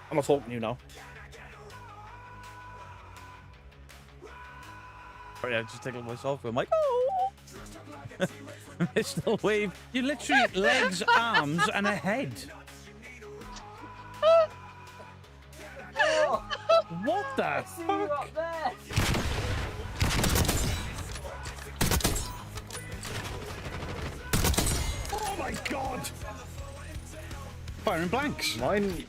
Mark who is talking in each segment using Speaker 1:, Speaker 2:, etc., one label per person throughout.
Speaker 1: I'm not talking to you now. Sorry, I just tickled myself. I'm like, oh! Mr. Wave, you literally legs, arms, and a head. What the fuck? Oh my god! Firing blanks.
Speaker 2: Mine.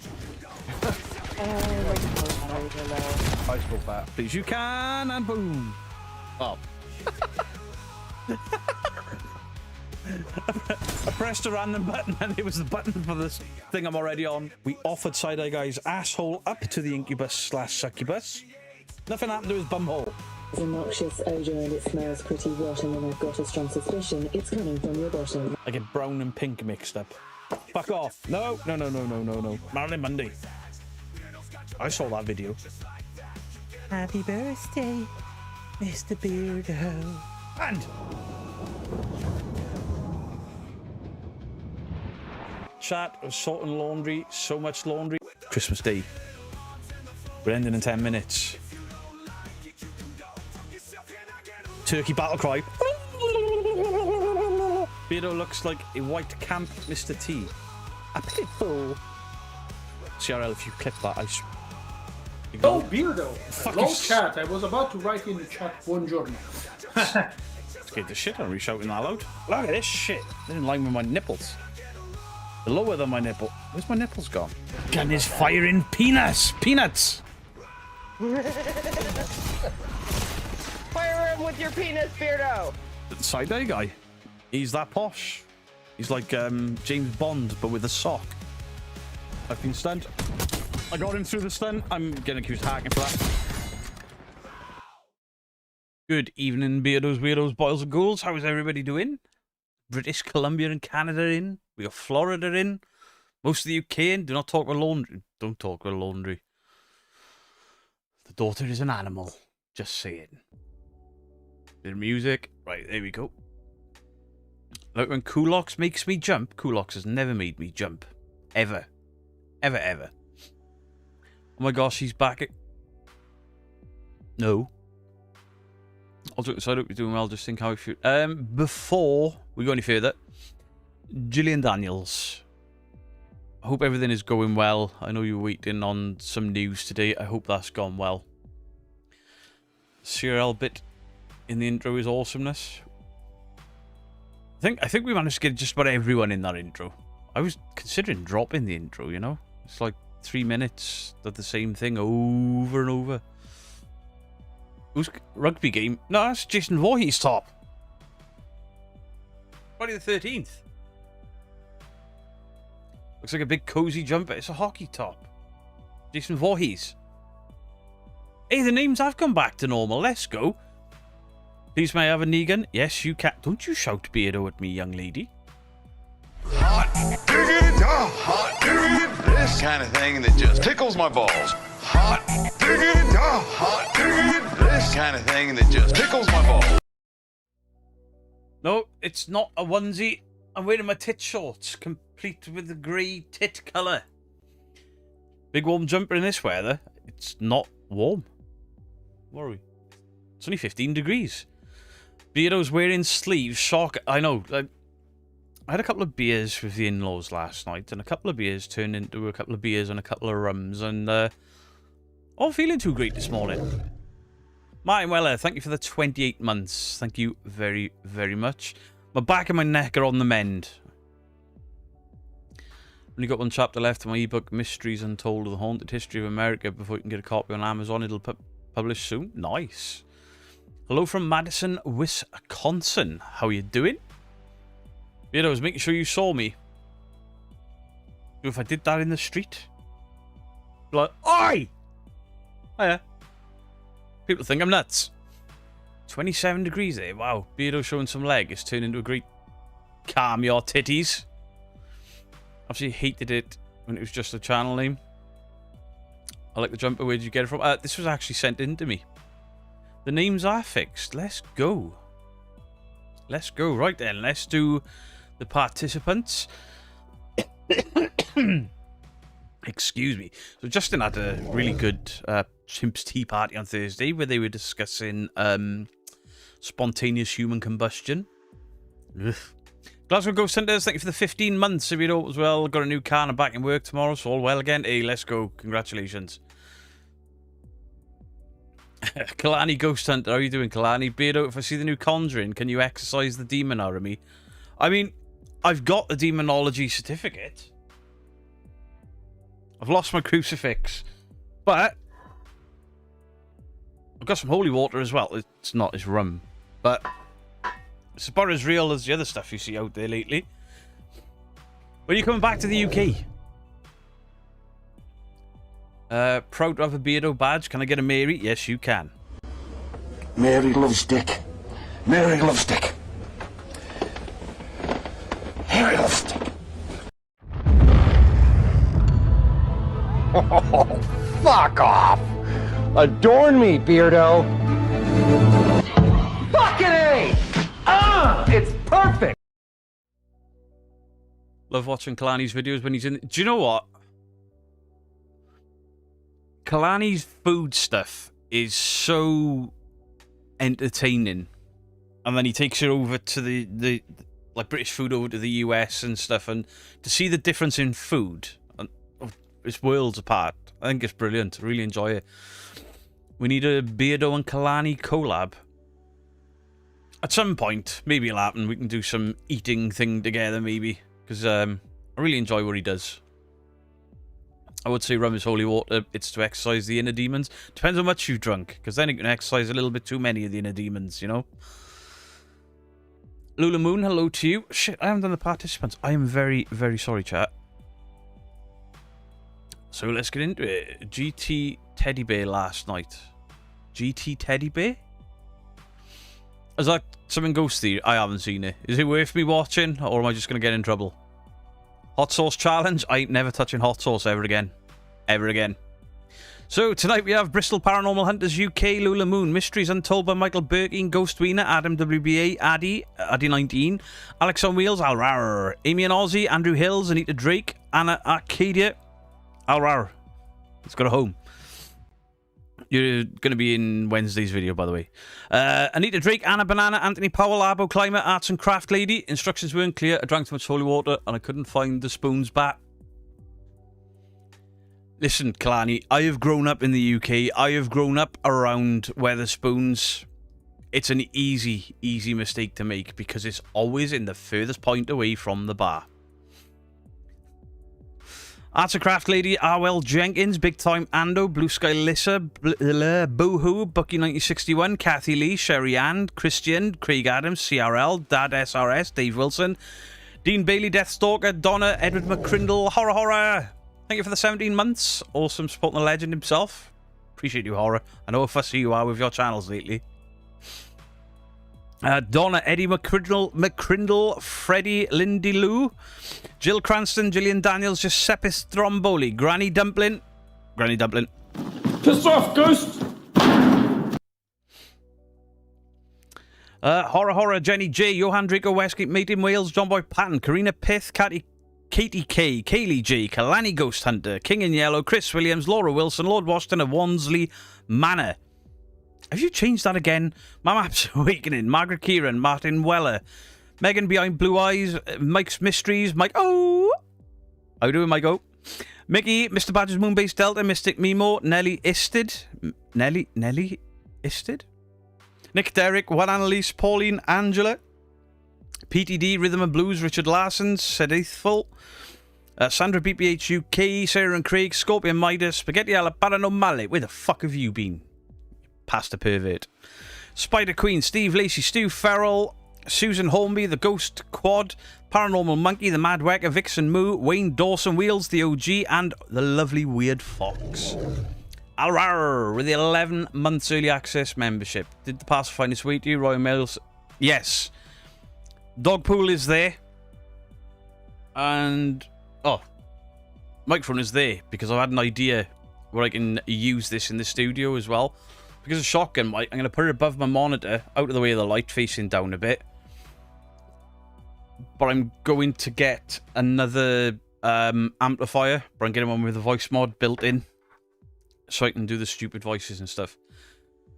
Speaker 2: I spoke back.
Speaker 1: Please, you can, and boom. Oh. I pressed a random button and it was the button for this thing I'm already on. We offered Side-Eye Guy's asshole up to the incubus/succubus. Nothing happened to his bumhole.
Speaker 3: It's a noxious odour and it smells pretty rotten, and I've got a strong suspicion it's coming from your bottom.
Speaker 1: I get brown and pink mixed up. Fuck off. No. Marilyn Monday. I saw that video. Happy birthday, Mr. Beardo. And chat of sorting laundry, so much laundry. Christmas Day. We're ending in 10 minutes. Turkey battle cry. Beardo looks like a white camp Mr. T. A pitbull. CRL, if you clip that,
Speaker 4: Oh, Beardo! Hello,
Speaker 1: Fucking
Speaker 4: chat. I was about to write in the chat, buongiorno.
Speaker 1: Scared the shit out of me shouting that loud. Look at this shit. They're in line with my nipples. They're lower than my nipple. Where's my nipples gone? Gun is firing peanuts! Peanuts!
Speaker 5: Fire him with your penis, Beardo!
Speaker 1: Side-Eye Guy. He's that posh. He's like James Bond, but with a sock. I've been stunned. I got him through the stun. I'm getting accused of hacking for that. Good evening, Beardos, Weirdos, Boils and Ghouls. How is everybody doing? British Columbia and Canada in. We got Florida in. Most of the UK in. Do not talk about laundry. Don't talk about laundry. The daughter is an animal. Just saying. Bit of music. Right, there we go. Like when Kulaks makes me jump. Kulaks has never made me jump. Ever. Ever, ever. Oh my gosh, he's back. No. I'll do it, so I hope you're doing well. Just think how I feel. Before we go any further, Gillian Daniels. I hope everything is going well. I know you're waiting on some news today. I hope that's gone well. CRL bit in the intro is awesomeness. I think we managed to get just about everyone in that intro. I was considering dropping the intro, you know? It's like 3 minutes of the same thing over and over. Who's rugby game? No, that's Jason Voorhees top. Friday the 13th. Looks like a big cozy jumper. It's a hockey top. Jason Voorhees. Hey, the names have come back to normal. Let's go. Please may I have a Negan? Yes, you can. Don't you shout Beardo at me, young lady.
Speaker 6: Hot diggity, hot diggity. This kind of thing that just tickles my balls. Hot diggity, hot diggity. This kind of thing that just tickles my balls.
Speaker 1: No, it's not a onesie. I'm wearing my tit shorts, complete with the grey tit colour. Big warm jumper in this weather. It's not warm. What are we? It's only 15 degrees. Beardo's wearing sleeves. Shock. I know. I had a couple of beers with the in-laws last night, and a couple of beers turned into a couple of beers and a couple of rums, and all feeling too great this morning. Martin Weller, thank you for the 28 months. Thank you very, very much. My back and my neck are on the mend. Only got one chapter left in my ebook, Mysteries Untold of the Haunted History of America, before you can get a copy on Amazon. It'll publish soon. Nice. Hello from Madison, Wisconsin. How are you doing? Yeah, I was making sure you saw me. If I did that in the street, like, oi! Hiya. People think I'm nuts. 27 degrees there. Wow. Beardo showing some leg. It's turned into a great calm your titties. Obviously hated it when it was just a channel name. I like the jumper. Where did you get it from? This was actually sent in to me. The names are fixed. Let's go. Let's go. Right then. Let's do the participants. Excuse me. So Justin had a really good Chimps Tea Party on Thursday where they were discussing spontaneous human combustion. Ugh. Glasgow Ghost Hunters, thank you for the 15 months. If you know as well, got a new car and I'm back in work tomorrow, so all well again. Hey, let's go. Congratulations. Kalani Ghost Hunter, how are you doing, Kalani? Beardo, if I see the new Conjuring, can you exercise the demon out of me? I mean, I've got the demonology certificate. I've lost my crucifix. But I've got some holy water as well. It's not, it's rum. But it's about as real as the other stuff you see out there lately. When are you coming back to the UK? Proud to have a Beardo badge. Can I get a Mary? Yes, you can.
Speaker 7: Mary loves Dick. Mary loves Dick. Mary loves Dick.
Speaker 2: Oh, fuck off! Adorn me, Beardo. Fucking A! It's perfect!
Speaker 1: Love watching Kalani's videos when he's in... Do you know what? Kalani's food stuff is so entertaining. And then he takes it over to the like British food over to the US and stuff. And to see the difference in food, and it's worlds apart. I think it's brilliant. I really enjoy it. We need a Beardo and Kalani collab. At some point, maybe it'll happen. We can do some eating thing together, maybe. Because I really enjoy what he does. I would say rum is holy water. It's to exercise the inner demons. Depends how much you've drunk. Because then you can exercise a little bit too many of the inner demons, you know? Lula Moon, hello to you. Shit, I haven't done the participants. I am very, very sorry, chat. So let's get into it. GT Teddy Bear last night. GT Teddy Bear? Is that something ghosty? I haven't seen it. Is it worth me watching, or am I just going to get in trouble? Hot sauce challenge? I ain't never touching hot sauce ever again. Ever again. So, tonight we have Bristol Paranormal Hunters UK, Lula Moon, Mysteries Untold by Michael Birkin, Ghost Wiener, Adam WBA, Addy19, Alex on Wheels, Alrar, Amy and Ozzy, Andrew Hills, Anita Drake, Anna Arcadia, Alrar. Let's go to home. You're going to be in Wednesday's video, by the way. Anita Drake, Anna Banana, Anthony Powell, Arbo Climber, Arts and Craft Lady. Instructions weren't clear. I drank too much holy water and I couldn't find the spoons back. Listen, Kalani, I have grown up in the UK. I have grown up around Weatherspoons. It's an easy, easy mistake to make because it's always in the furthest point away from the bar. Arts and Craft Lady, Arwell Jenkins, Big Time Ando, Blue Sky Lissa, Boohoo, Bucky 1961, Kathy Lee, Sherry Ann, Christian, Craig Adams, CRL, Dad SRS, Dave Wilson, Dean Bailey, Deathstalker, Donna, Edward McCrindle, Horror. Thank you for the 17 months. Awesome supporting the legend himself. Appreciate you, Horror. I know how fussy you are with your channels lately. Donna, Eddie McCrindle, Freddie Lindy Lou, Jill Cranston, Gillian Daniels, Giuseppe Stromboli, Granny Dumpling.
Speaker 4: Piss off, Ghost!
Speaker 1: Horror, Jenny J, Johan Draco, Westgate, Mate in Wales, John Boy Patton, Karina Pith, Katie K, Kaylee J, Kalani Ghost Hunter, King in Yellow, Chris Williams, Laura Wilson, Lord Washington of Wansley Manor. Have you changed that again? My Map's Awakening, Margaret Kieran, Martin Weller, Megan Behind Blue Eyes, Mike's Mysteries, Mike. Oh! How you doing, Mike? Oh. Mickey, Mr. Badger's Moonbase Delta, Mystic Mimo, Nelly Isted. Nelly Isted? Nick Derrick, Juan Annalise, Pauline, Angela, PTD, Rhythm and Blues, Richard Larson, Sedithful, Sandra BPH UK, Sarah and Craig, Scorpion Midas, Spaghetti alla Paranormale. Where the fuck have you been? Past a pervert. Spider Queen, Steve Lacey, Stu Farrell, Susan Hornby, The Ghost Quad, Paranormal Monkey, The Mad Wecker, Vixen Moo, Wayne Dawson Wheels, The OG, and the lovely Weird Fox. Alrar, with the 11 months early access membership. Did the parcel find its way to you, Royal Mails? Yes. Dogpool is there. And, oh, microphone is there because I've had an idea where I can use this in the studio as well. Because of shotgun mic, I'm going to put it above my monitor, out of the way of the light, facing down a bit. but I'm going to get another amplifier, but I'm getting one with a voice mod built in, so I can do the stupid voices and stuff.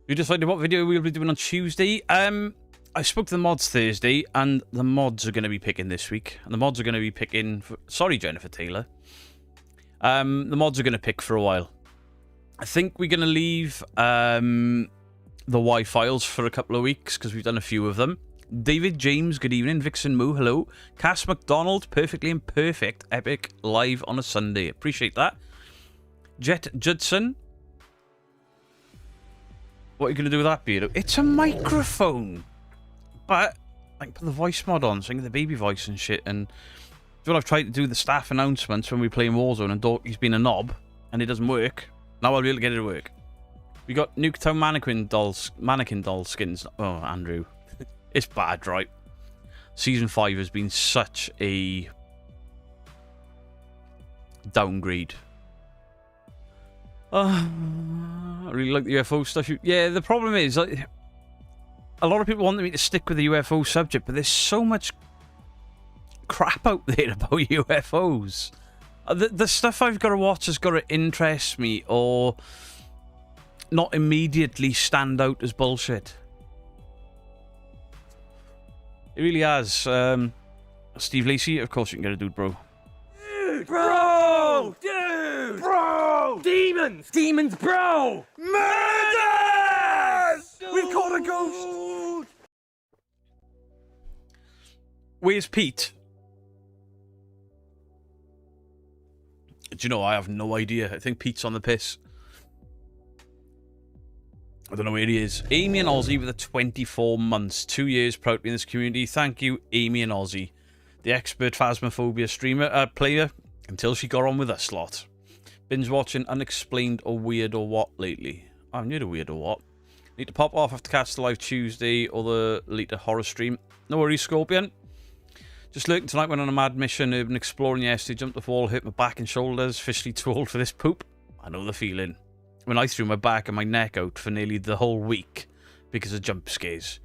Speaker 1: We decided what video we'll be doing on Tuesday. I spoke to the mods Thursday, and the mods are going to be picking this week. And the mods are going to be picking... Sorry, Jennifer Taylor. The mods are going to pick for a while. I think we're going to leave the Y files for a couple of weeks, because we've done a few of them. David James, good evening. Vixen Moo, hello. Cass McDonald, perfectly imperfect, epic, live on a Sunday. Appreciate that. Jet Judson. What are you going to do with that, Beardo? It's a microphone. But I can put the voice mod on, sing the baby voice and shit. And what I've tried to do the staff announcements when we play in Warzone, and Dorky's been a knob, and it doesn't work. Now I'll be able to get it to work. We got Nuketown mannequin doll skins. Oh, Andrew. It's bad, right? Season 5 has been such a downgrade. I really like the UFO stuff. Yeah, the problem is, like, a lot of people want me to stick with the UFO subject, but there's so much crap out there about UFOs. The stuff I've got to watch has got to interest me or not immediately stand out as bullshit. It really has. Steve Lacey, of course you can get a dude, bro.
Speaker 2: Dude, bro! Dude! Bro! Demons! Demons, bro! Murders! We've caught a ghost!
Speaker 1: Where's Pete? Do you know, I have no idea. I think Pete's on the piss. I don't know where he is. Amy and Ozzy with the 24 months. 2 years proud to be in this community. Thank you, Amy and Ozzy. The expert Phasmophobia streamer, player, until she got on with us lot. Binge watching Unexplained or Weird or What lately? I'm new to Weird or What. Need to pop off after Catch the Live Tuesday or the later horror stream. No worries, Scorpion. Just lurking tonight, went on a mad mission, urban exploring yesterday, jumped off wall, hurt my back and shoulders, officially too old for this poop. I know the feeling. When I threw my back and my neck out for nearly the whole week because of jump scares.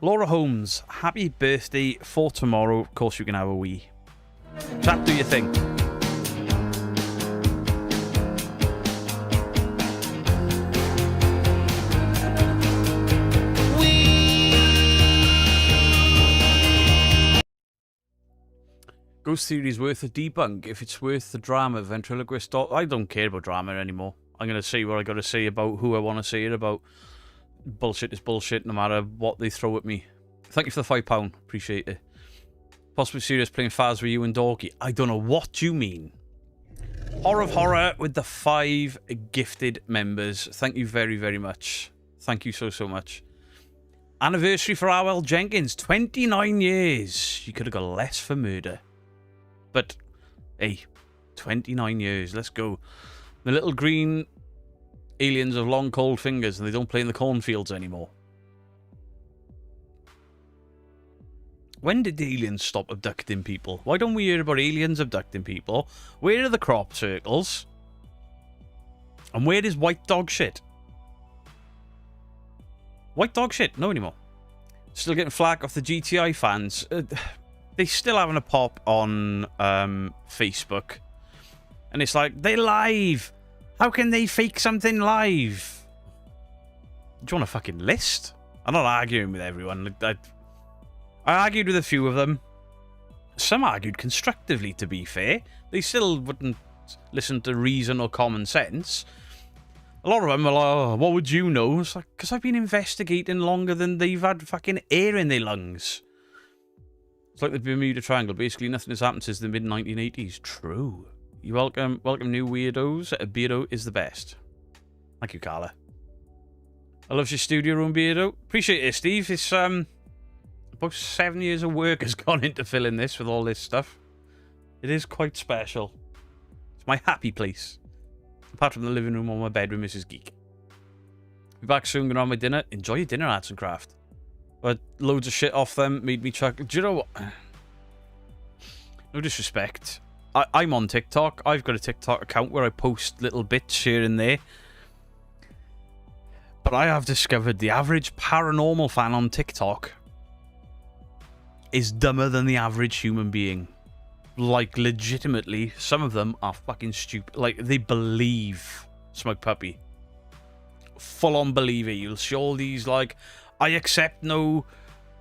Speaker 1: Laura Holmes, happy birthday for tomorrow. Of course you can have a wee. Chat, do your thing. Ghost Theory is worth a debunk if it's worth the drama. Ventriloquist. I don't care about drama anymore. I'm going to say what I got to say about who I want to say it about. Bullshit is bullshit no matter what they throw at me. Thank you for the £5. Appreciate it. Possibly serious playing Faz with you and Dorky. I don't know what you mean. Horror of Horror with the 5 gifted members. Thank you very, very much. Thank you so, so much. Anniversary for R.L. Jenkins. 29 years. You could have got less for murder. But, hey, 29 years. Let's go. The little green aliens have long cold fingers and they don't play in the cornfields anymore. When did the aliens stop abducting people? Why don't we hear about aliens abducting people? Where are the crop circles? And where is white dog shit? White dog shit? No anymore. Still getting flack off the GTI fans. They still having a pop on Facebook. And it's like, they live! How can they fake something live? Do you want a fucking list? I'm not arguing with everyone. I argued with a few of them. Some argued constructively, to be fair. They still wouldn't listen to reason or common sense. A lot of them are like, oh, what would you know? It's like, because I've been investigating longer than they've had fucking air in their lungs. It's like the Bermuda Triangle. Basically, nothing has happened since the mid-1980s. True. You welcome new weirdos. Beardo is the best. Thank you, Carla. I love your studio room, Beardo. Appreciate it, Steve. It's about 7 years of work has gone into filling this with all this stuff. It is quite special. It's my happy place. Apart from the living room or my bedroom, Mrs. Geek. Be back soon, gonna have my dinner. Enjoy your dinner, Arts and Craft. But loads of shit off them made me chuckle. Do you know what? No disrespect. I'm on TikTok. I've got a TikTok account where I post little bits here and there. But I have discovered the average paranormal fan on TikTok is dumber than the average human being. Like, legitimately, some of them are fucking stupid. Like, they believe Smug Puppy. Full-on believe it. You'll see all these, like, I accept no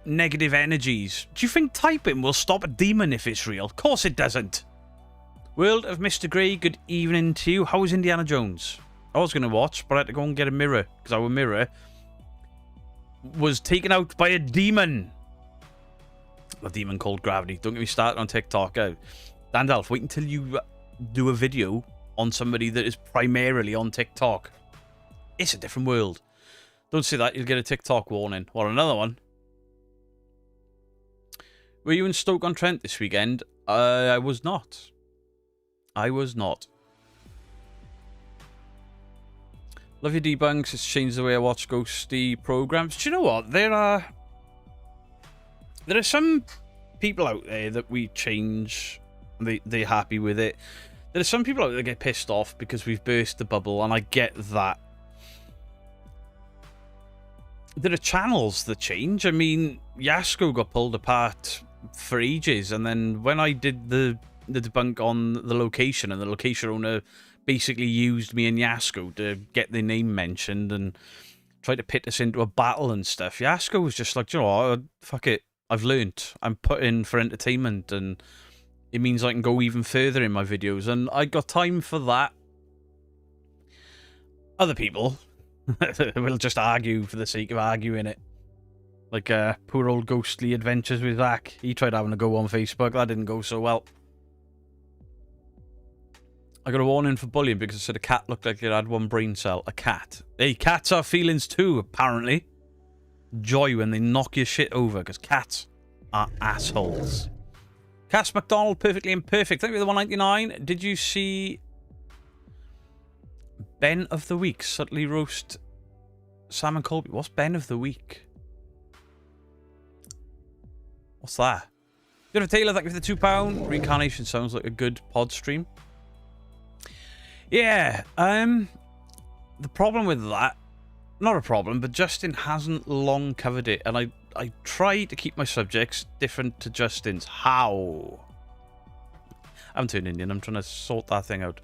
Speaker 1: negative energies. Do you think typing will stop a demon if it's real? Of course it doesn't. World of Mr. Grey, good evening to you. How was Indiana Jones? I was going to watch, but I had to go and get a mirror, because our mirror was taken out by a demon. A demon called Gravity. Don't get me started on TikTok. Dandalf, wait until you do a video on somebody that is primarily on TikTok. It's a different world. Don't say that, you'll get a TikTok warning. Or another one. Were you in Stoke-on-Trent this weekend? I was not. I was not. Love your debunks. It's changed the way I watch ghosty programs. Do you know what? There are some people out there that we change. They're happy with it. There are some people out there that get pissed off because we've burst the bubble, and I get that. There are channels that change. I mean, Yasko got pulled apart for ages, and then when I did the debunk on the location, and the location owner basically used me and Yasko to get their name mentioned and tried to pit us into a battle and stuff. Yasko was just like, you know what, fuck it. I've learnt. I'm put in for entertainment, and it means I can go even further in my videos, and I got time for that. Other people will just argue for the sake of arguing it. Like poor old Ghostly Adventures with Zach. He tried having a go on Facebook. That didn't go so well. I got a warning for bullying because I said a cat looked like it had one brain cell. A cat. Hey, cats have feelings too, apparently. Joy when they knock your shit over, because cats are assholes. Cass McDonald, perfectly imperfect. Thank you for the 199. Did you see Ben of the Week subtly roast Sam and Colby? What's Ben of the Week? What's that? Good Taylor, thank you for the £2. Reincarnation sounds like a good pod stream. Yeah, the problem with that, not a problem, but Justin hasn't long covered it, and I try to keep my subjects different to Justin's. How? I'm turned Indian. I'm trying to sort that thing out.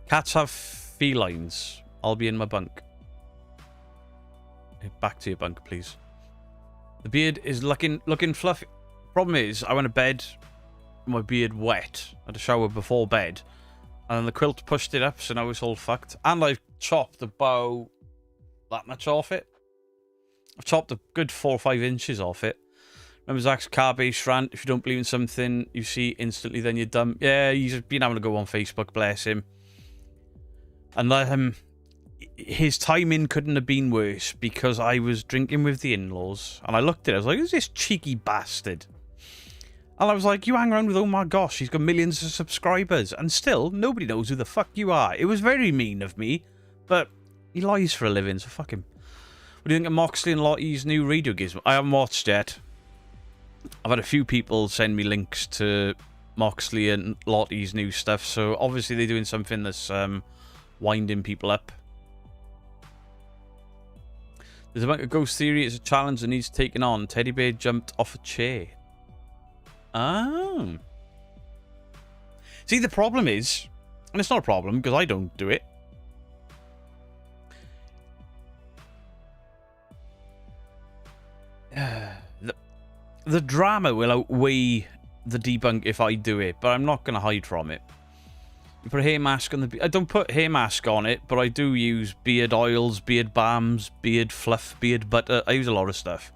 Speaker 1: Cats have felines. I'll be in my bunk. Back to your bunk, please. The beard is looking fluffy. Problem is, I went to bed with my beard wet. I had a shower before bed. And then the quilt pushed it up, so now it's all fucked. And I've chopped about that much off it. I've chopped a good 4 or 5 inches off it. Remember Zach's car-based rant? If you don't believe in something you see instantly, then you're dumb. Yeah, he's been having to go on Facebook, bless him. And let him... His timing couldn't have been worse, because I was drinking with the in-laws, and I looked at it, I was like, who's this cheeky bastard? And I was like, you hang around with, oh my gosh, he's got millions of subscribers, and still, nobody knows who the fuck you are. It was very mean of me, but he lies for a living, so fuck him. What do you think of Moxley and Lottie's new radio gizmo? I haven't watched yet. I've had a few people send me links to Moxley and Lottie's new stuff, so obviously they're doing something that's winding people up. There's a bunch of ghost theory. It's a challenge that needs taken on. Teddy bear jumped off a chair. Oh. See, the problem is, and it's not a problem because I don't do it. The drama will outweigh the debunk if I do it, but I'm not going to hide from it. You put a hair mask on the... I don't put hair mask on it, but I do use beard oils, beard balms, beard fluff, beard butter. I use a lot of stuff.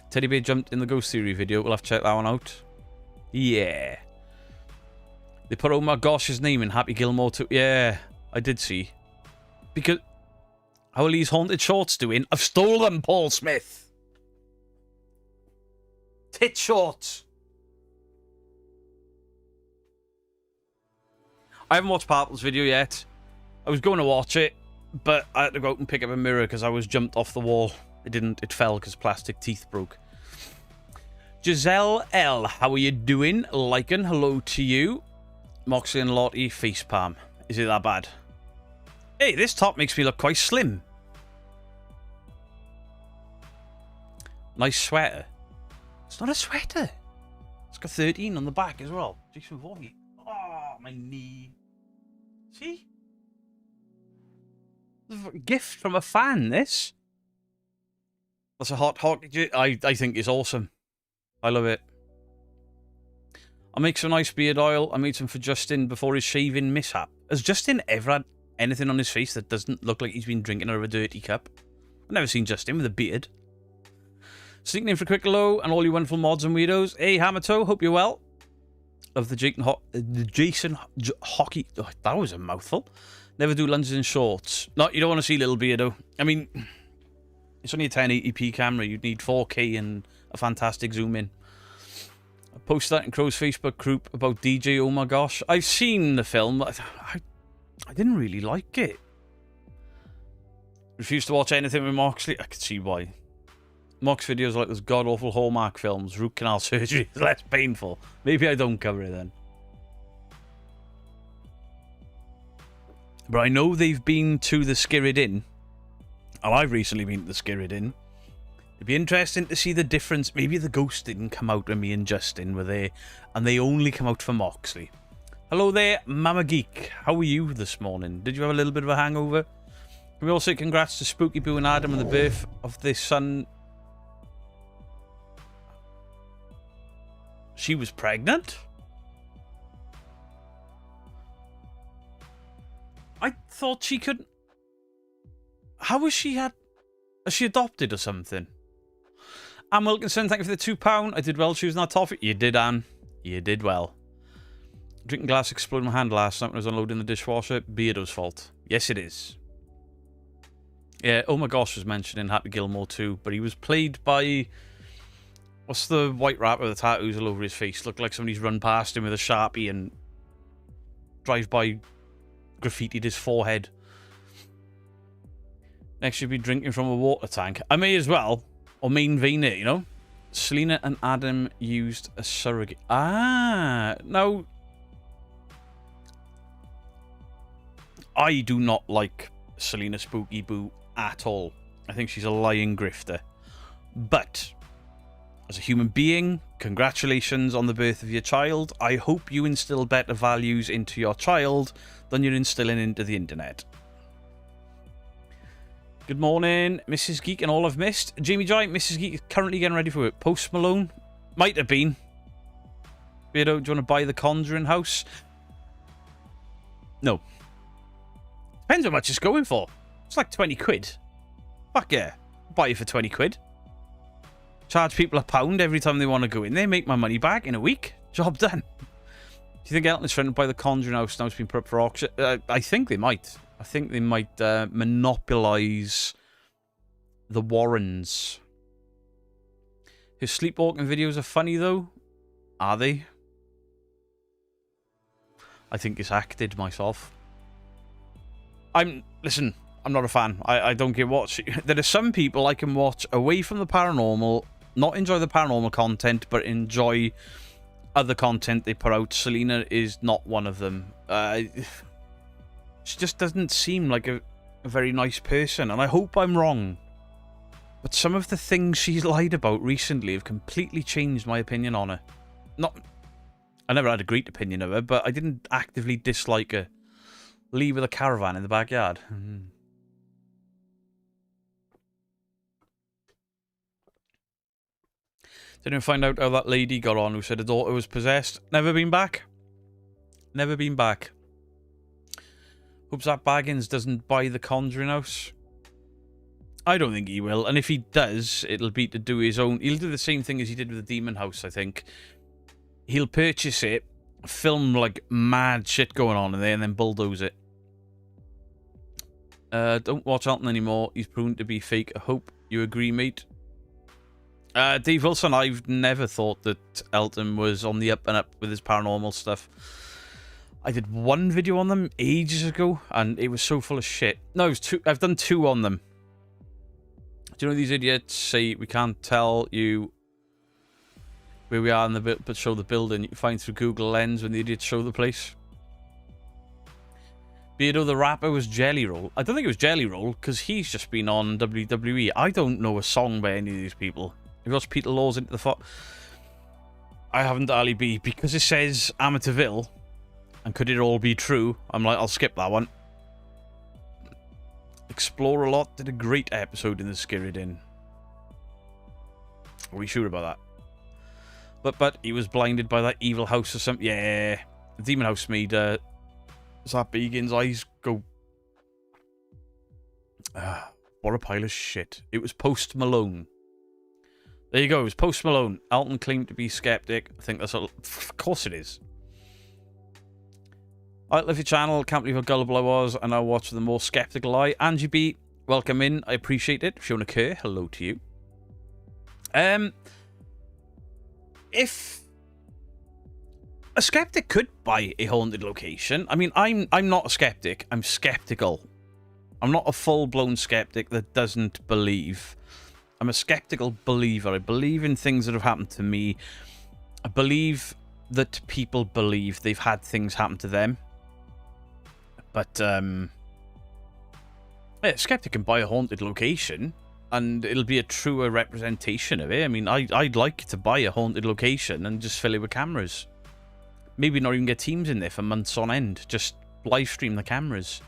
Speaker 1: Teddy bear jumped in the ghost theory video. We'll have to check that one out. Yeah. They put oh my gosh his name in Happy Gilmore too. Yeah, I did see. Because... How are these haunted shorts doing? I've stole them, Paul Smith. Tit shorts. I haven't watched Purple's video yet. I was going to watch it, but I had to go out and pick up a mirror because I was jumped off the wall. It fell because plastic teeth broke. Giselle L, how are you doing? Lycan, hello to you. Moxley and Lottie, facepalm. Is it that bad? Hey, this top makes me look quite slim. Nice sweater. It's not a sweater. It's got 13 on the back as well. Jason Voorhees. Oh, my knee. See? A gift from a fan, this. That's a hot hockey. I think it's awesome. I love it. I'll make some nice beard oil. I made some for Justin before his shaving mishap. Has Justin ever had anything on his face that doesn't look like he's been drinking out of a dirty cup? I've never seen Justin with a beard. Sneaking in for a quick hello and all you wonderful mods and weirdos. Hey, Hammertoe, hope you're well. Love the Jason hockey. Oh, that was a mouthful. Never do lunges in shorts. No, you don't want to see little beardo. I mean, it's only a 1080p camera. You'd need 4K and a fantastic zoom in. I posted that in Crow's Facebook group about DJ. Oh my gosh. I've seen the film. I didn't really like it. Refused to watch anything with Moxley. I could see why. Mox videos like those god-awful Hallmark films. Root canal surgery is less painful. Maybe I don't cover it then. But I know they've been to the Skirrid Inn. And I've recently been to the Skirrid Inn. It'd be interesting to see the difference. Maybe the ghost didn't come out when me and Justin were there. And they only come out for Moxley. Hello there, Mama Geek. How are you this morning? Did you have a little bit of a hangover? Can we all say congrats to Spooky Boo and Adam on the birth of their son? She was pregnant? I thought she could... How was she had... Has she adopted or something? Anne Wilkinson, thank you for the £2. I did well choosing that toffee. You did, Anne. You did well. Drinking glass exploded my hand last night when I was unloading the dishwasher. Beardo's fault. Yes, it is. Yeah, oh my gosh was mentioned in Happy Gilmore too, but he was played by... What's the white rapper with the tattoos all over his face? Looked like somebody's run past him with a Sharpie and drive-by graffitied his forehead. Next, you'll be drinking from a water tank. I may as well. Or main vein it, you know? Selena and Adam used a surrogate. Ah, no. I do not like Selena Spooky Boo at all. I think she's a lying grifter. But... as a human being, congratulations on the birth of your child. I hope you instill better values into your child than you're instilling into the internet. Good morning, Mrs. Geek and all I've missed. Jamie Joy, Mrs. Geek is currently getting ready for work. Post Malone? Might have been. Beardo, do you want to buy the Conjuring house? No. Depends how much it's going for. It's like 20 quid. Fuck yeah. Buy it for 20 quid. Charge people £1 every time they want to go in there. Make my money back in a week. Job done. Do you think Elton is threatened by the Conjuring house now it's been put up for auction? I think they might. I think they might monopolise the Warrens. His sleepwalking videos are funny though. Are they? I think it's acted myself. Listen, I'm not a fan. I don't get what... There are some people I can watch away from the paranormal, not enjoy the paranormal content, but enjoy other content they put out. Selena is not one of them. She just doesn't seem like a very nice person, and I hope I'm wrong. But some of the things she's lied about recently have completely changed my opinion on her. I never had a great opinion of her, but I didn't actively dislike her. Leave with a caravan in the backyard. Didn't find out how that lady got on who said her daughter was possessed. Never been back. Never been back. Hopes that Baggins doesn't buy the Conjuring house. I don't think he will. And if he does, it'll be to do his own... He'll do the same thing as he did with the Demon house, I think. He'll purchase it, film like mad shit going on in there, and then bulldoze it. Don't watch Elton anymore. He's proven to be fake. I hope you agree, mate. Dave Wilson, I've never thought that Elton was on the up and up with his paranormal stuff. I did one video on them ages ago, and it was so full of shit. No, it was two. I've done 2 on them. Do you know these idiots say we can't tell you where we are in the bit, but show the building? You can find through Google Lens when the idiots show the place. Beardo the rapper was Jelly Roll. I don't think it was Jelly Roll, because he's just been on WWE. I don't know a song by any of these people. you watched Peter Law's Into the Fog? I haven't, Ali B, because it says Amityville, and could it all be true? I'm like, I'll skip that one. Explore a Lot did a great episode in the Skirridin. Are we sure about that? But he was blinded by that evil house or something. Yeah, the demon house made Zap Begin's eyes go. What a pile of shit. It was Post Malone. There you go, it was Post Malone. Alton claimed to be skeptic. I think that's a... Of course it is. I love your channel. Can't believe how gullible I was. And I watch with a more skeptical eye. Angie B, welcome in. I appreciate it. Fiona Kerr, hello to you. If a skeptic could buy a haunted location, I mean, I'm not a skeptic. I'm skeptical. I'm not a full-blown skeptic that doesn't believe. I'm a skeptical believer. I believe in things that have happened to me. I believe that people believe they've had things happen to them. But, yeah, a skeptic can buy a haunted location, and it'll be a truer representation of it. I mean, I'd like to buy a haunted location and just fill it with cameras. Maybe not even get teams in there for months on end. Just live stream the cameras.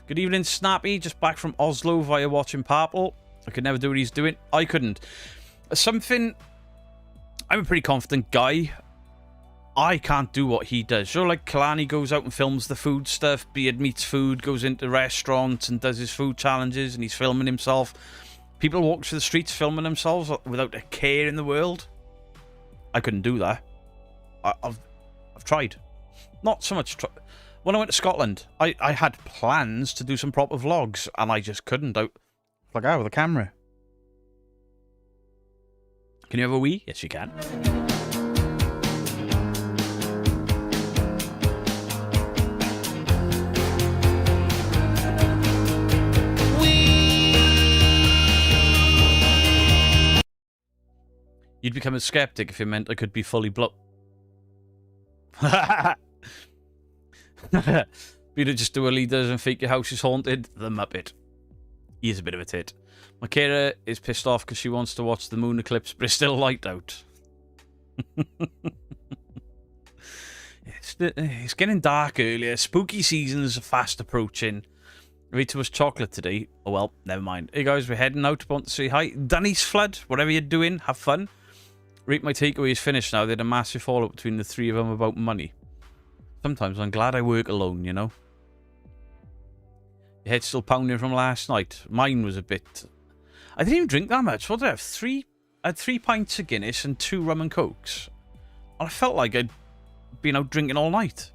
Speaker 1: Good evening, Snappy. Just back from Oslo via watching Purple. I could never do what he's doing. I couldn't. I'm a pretty confident guy. I can't do what he does. So, like, Kalani goes out and films the food stuff. Beard meets food, goes into restaurants and does his food challenges, and he's filming himself. People walk through the streets filming themselves without a care in the world. I couldn't do that. I've tried. Not so much... When I went to Scotland, I had plans to do some proper vlogs, and I just couldn't. Like, with a camera. Can you have a wee? Yes, you can. You'd become a skeptic if it meant I could be fully Peter just do a leaders and fake your house is haunted. The Muppet. He is a bit of a tit. Makera is pissed off because she wants to watch the moon eclipse, but it's still light out. It's getting dark earlier. Spooky season's fast approaching. Rita was chocolate today. Oh well, never mind. Hey guys, we're heading out. Want to say hi. Danny's Flood, whatever you're doing, have fun. Rate my takeaway is finished now. They had a massive fallout between the three of them about money. Sometimes I'm glad I work alone, you know. Your head's still pounding from last night. Mine was a bit... I didn't even drink that much. What did I have? I had 3 pints of Guinness and 2 rum and cokes. And I felt like I'd been out drinking all night.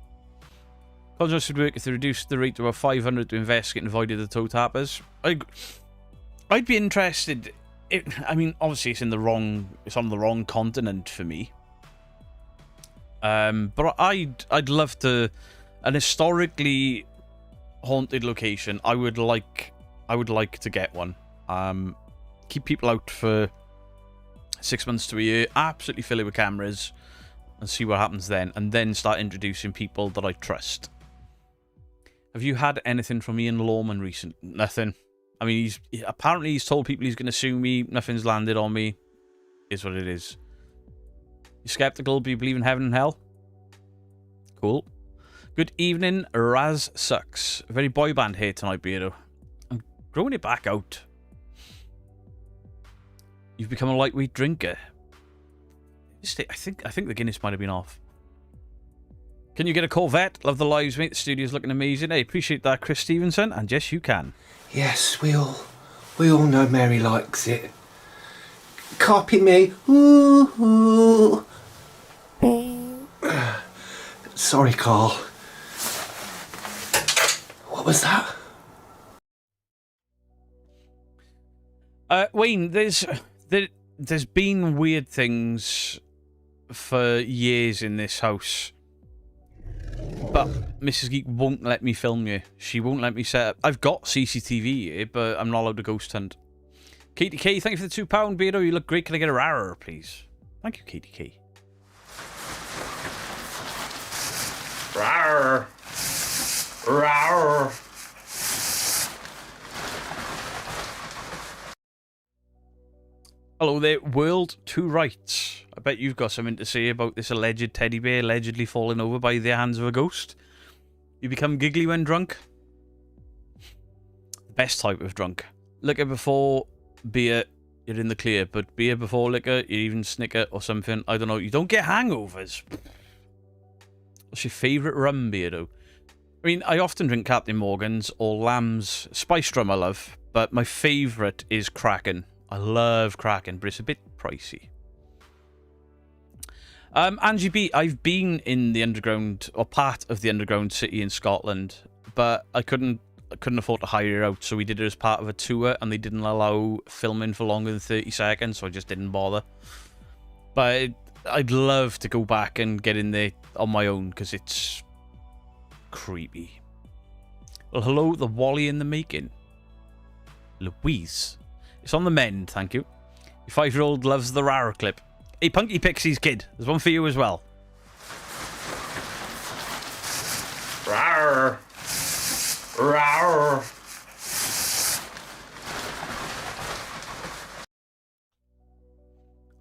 Speaker 1: Contrast would work if they reduced the rate to about 500 to investigate and avoided the toe tappers. I'd be interested... I mean, obviously it's on the wrong continent for me. But I'd love to... An historically haunted location. I would like to get one. Keep people out for 6 months to a year. Absolutely fill it with cameras. And see what happens then. And then start introducing people that I trust. Have you had anything from Ian Lawman recent? Nothing. I mean, apparently he's told people he's going to sue me. Nothing's landed on me. Is what it is. You skeptical? Do you believe in heaven and hell? Cool. Good evening, Raz Sucks. Very boy band here tonight, Beardo. I'm growing it back out. You've become a lightweight drinker. I think the Guinness might have been off. Can you get a Corvette? Love the lives, mate. The studio's looking amazing. Hey, appreciate that, Chris Stevenson. And yes, you can.
Speaker 8: Yes, we all know Mary likes it. Copy me. Ooh, ooh. Sorry, Carl. What was that?
Speaker 1: Wayne, there's been weird things for years in this house. But Mrs. Geek won't let me film you. She won't let me set up. I've got CCTV here, but I'm not allowed to ghost hunt. Katie K, thank you for the £2, Beardo. You look great. Can I get a rawr, please? Thank you, Katie K.
Speaker 4: Rawr. Rawr.
Speaker 1: Hello there, World to Rights. I bet you've got something to say about this alleged teddy bear allegedly falling over by the hands of a ghost. You become giggly when drunk? Best type of drunk. Liquor before beer, you're in the clear. But beer before liquor, you even snicker or something. I don't know. You don't get hangovers. What's your favourite rum beer, though? I mean, I often drink Captain Morgan's or Lamb's. Spice Rum I love. But my favourite is Kraken. I love Kraken, but it's a bit pricey. Angie B, I've been in the underground, or part of the underground city in Scotland, but I couldn't afford to hire it out, so we did it as part of a tour, and they didn't allow filming for longer than 30 seconds, so I just didn't bother. But I'd love to go back and get in there on my own, because it's creepy. Well, hello, the Wally in the making. Louise. It's on the mend, thank you. Your 5-year-old loves the Rara clip. Hey, Punky Pixies kid, there's one for you as well.
Speaker 8: Rawr. Rawr.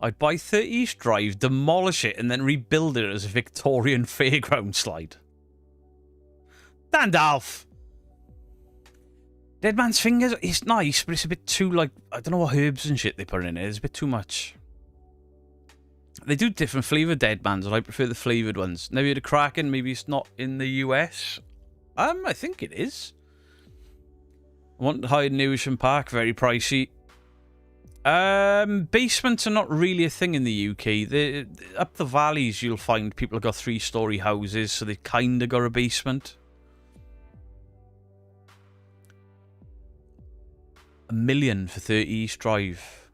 Speaker 1: I'd buy 30 East Drive, demolish it, and then rebuild it as a Victorian fairground slide. Dandalf! Dead Man's Fingers, it's nice, but it's a bit too, like, I don't know what herbs and shit they put in it. It's a bit too much. They do different flavoured Dead Man's, and I prefer the flavoured ones. Never heard of Kraken, maybe it's not in the US. I think it is. I want to hide in Newisham Park, very pricey. Basements are not really a thing in the UK. Up the valleys, you'll find people have got 3-storey houses, so they've kind of got a basement. $1 million for 30 East Drive.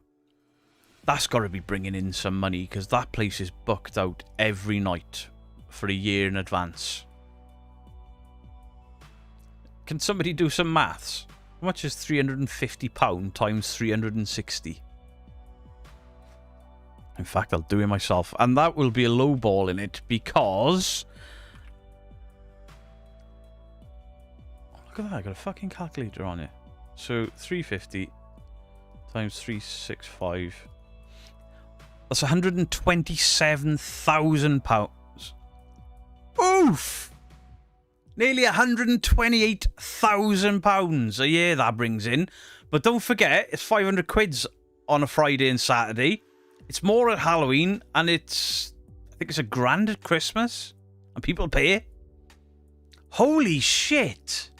Speaker 1: That's got to be bringing in some money, because that place is booked out every night for a year in advance. Can somebody do some maths? How much is £350 times 360? In fact, I'll do it myself. And that will be a low ball in it, because... Oh, look at that, I got a fucking calculator on it. So 350 times 365. That's £127,000. Oof! Nearly £128,000 a year that brings in. But don't forget, it's 500 quids on a Friday and Saturday. It's more at Halloween, and I think it's £1,000 at Christmas. And people pay it. Holy shit!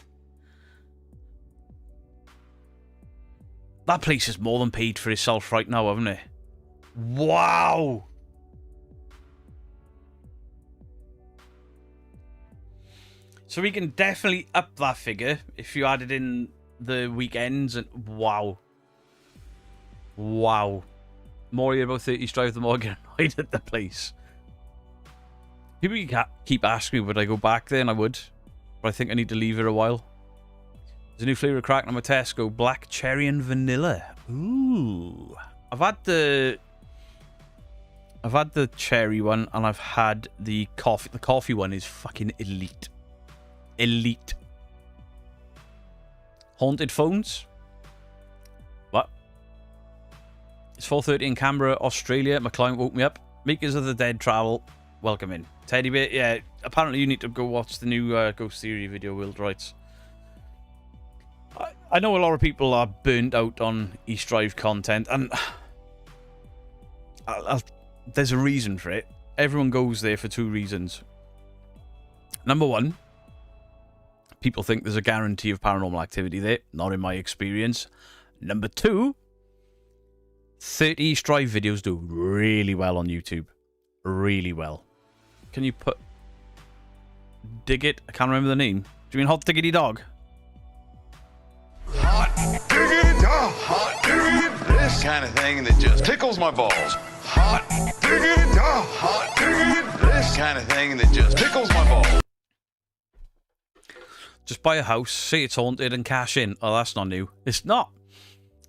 Speaker 1: That place is more than paid for itself right now, haven't it? Wow! So we can definitely up that figure if you added in the weekends. And wow. Wow. More here about 30 Strive, the more I get annoyed at the place. People keep asking me would I go back there, and I would. But I think I need to leave it a while. There's a new flavour of Kraken on my Tesco. Black cherry and vanilla. Ooh. I've had the cherry one, and I've had the coffee. The coffee one is fucking elite. Elite. Haunted phones. What? It's 4:30 in Canberra, Australia. My client woke me up. Makers of the Dead travel. Welcome in. Teddy bear. Yeah, apparently you need to go watch the new Ghost Theory video, World Rights. I know a lot of people are burnt out on East Drive content, and there's a reason for it. Everyone goes there for 2 reasons. Number 1, people think there's a guarantee of paranormal activity there. Not in my experience. Number 2, 30 East Drive videos do really well on YouTube. Really well. Can you put... Dig it? I can't remember the name. Do you mean Hot Diggity Dog?
Speaker 6: Hot diggity dog, hot diggity, this kind of thing that just tickles my balls. Hot diggity dog, hot diggity, this kind of thing that just tickles my balls.
Speaker 1: Just buy a house, say it's haunted, and cash in. Oh, that's not new. It's not. I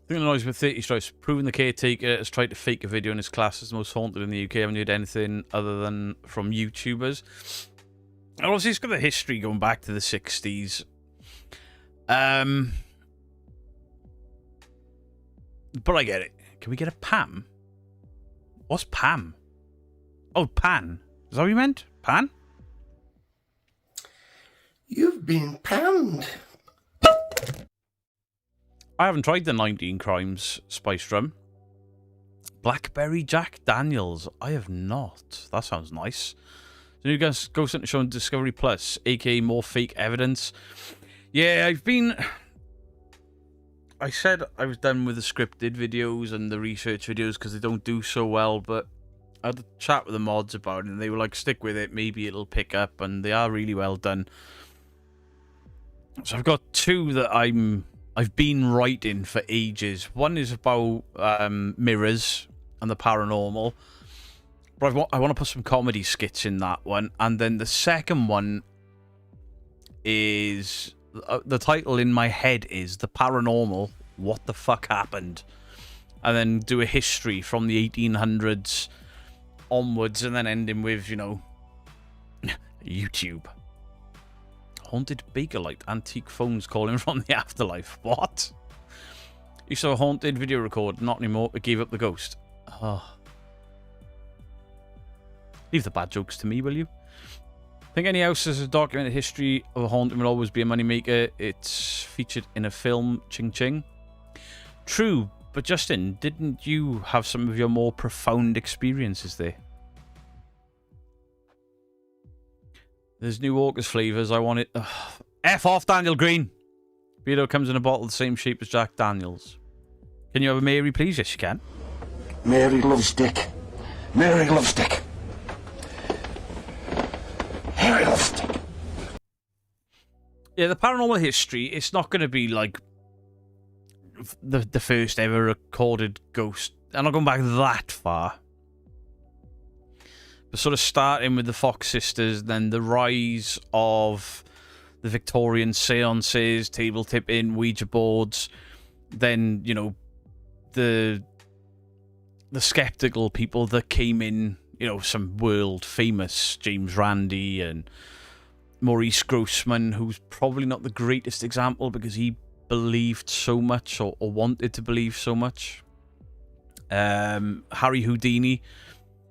Speaker 1: think the noise with 30 strikes. Proving the caretaker has tried to fake a video in his class as the most haunted in the UK. I haven't heard anything other than from YouTubers. And obviously, it's got a history going back to the 60s. But I get it. Can we get a Pam? What's Pam? Oh, Pan. Is that what you meant? Pan?
Speaker 9: You've been panned.
Speaker 1: I haven't tried the 19 Crimes spiced rum. Blackberry Jack Daniels. I have not. That sounds nice. So you guys Ghost Hunter Show on Discovery Plus, aka more fake evidence. Yeah, I said I was done with the scripted videos and the research videos because they don't do so well, but I had a chat with the mods about it and they were like, stick with it, maybe it'll pick up, and they are really well done. So I've got two that I've been writing for ages. One is about mirrors and the paranormal, but I want to put some comedy skits in that one. And then the second one is the title in my head is The Paranormal, What the Fuck Happened? And then do a history from the 1800s onwards, and then ending with, you know, YouTube. Haunted Bakelite, antique phones calling from the afterlife. What? You saw a haunted video record, not anymore, but gave up the ghost. Oh. Leave the bad jokes to me, will you? Think any house has a documented history of a haunting will always be a moneymaker. It's featured in a film, Ching Ching. True, but Justin, didn't you have some of your more profound experiences there? There's new Orcas flavours. I want it. Ugh. F off, Daniel Green. Beardo comes in a bottle the same shape as Jack Daniels. Can you have a Mary, please? Yes, you can.
Speaker 7: Mary loves Dick. Mary loves Dick. Mary loves Dick.
Speaker 1: Yeah, the paranormal history, it's not going to be like the first ever recorded ghost. I'm not going back that far. But sort of starting with the Fox sisters, then the rise of the Victorian seances, table tipping, Ouija boards, then, you know, the skeptical people that came in, you know, some world famous James Randi and Maurice Grossman, who's probably not the greatest example because he believed so much or wanted to believe so much. Harry Houdini,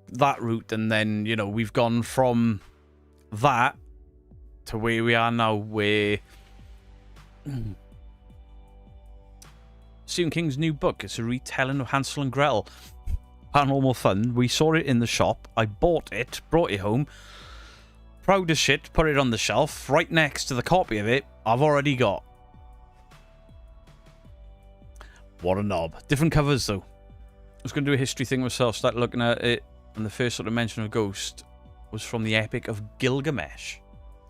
Speaker 1: that route, and then, you know, we've gone from that to where we are now, where Stephen King's new book, it's a retelling of Hansel and Gretel. Paranormal fun. We saw it in the shop. I bought it, brought it home, proud as shit, put it on the shelf right next to the copy of it I've already got. What a knob. Different covers though. I was going to do a history thing myself, started looking at it, and the first sort of mention of Ghost was from the Epic of Gilgamesh.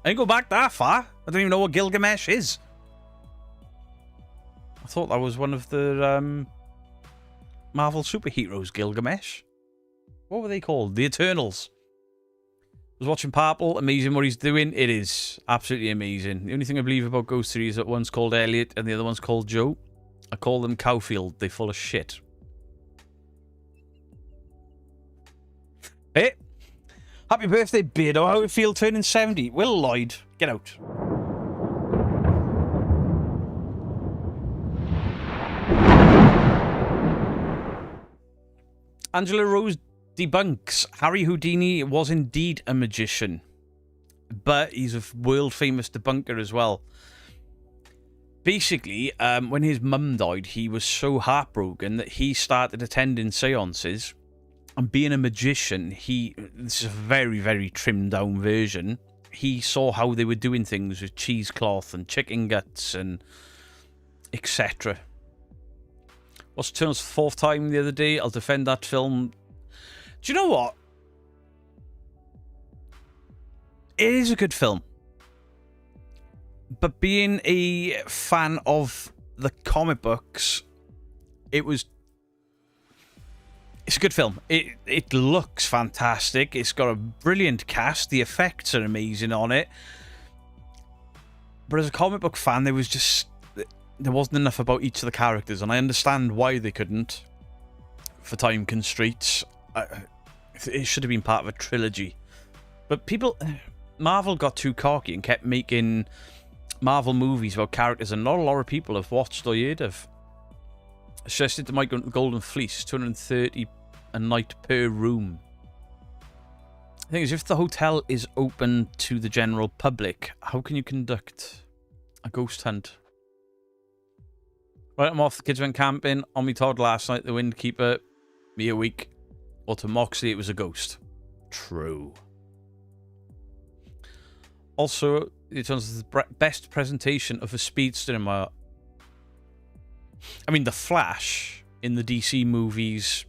Speaker 1: I didn't go back that far. I don't even know what Gilgamesh is. I thought that was one of the Marvel superheroes, Gilgamesh. What were they called? The Eternals. I was watching Purple. Amazing what he's doing. It is absolutely amazing. The only thing I believe about Ghost 3 is that one's called Elliot and the other one's called Joe. I call them Cowfield. They're full of shit. Hey, happy birthday, Beardo. How it feel turning 70? Will Lloyd, get out. Angela Rose debunks Harry Houdini was indeed a magician, but he's a world famous debunker as well. Basically, when his mum died, he was so heartbroken that he started attending seances. And being a magician, this is a very, very trimmed down version. He saw how they were doing things with cheesecloth and chicken guts and etc. Watched Eternals for the fourth time the other day. I'll defend that film. Do you know what? It is a good film. But being a fan of the comic books, it's a good film. It looks fantastic. It's got a brilliant cast. The effects are amazing on it. But as a comic book fan, there wasn't enough about each of the characters, and I understand why they couldn't for time constraints. It should have been part of a trilogy. But Marvel got too cocky and kept making Marvel movies about characters and not a lot of people have watched or heard of. Suggested to Mike Golden Fleece, 230 a night per room. The thing is, if the hotel is open to the general public, how can you conduct a ghost hunt? Right, I'm off. The kids went camping. On me Todd last night, the windkeeper. Me a week. Or to Moxley, it was a ghost. True. Also, it turns the best presentation of a speedster in my... I mean, the Flash in the DC movies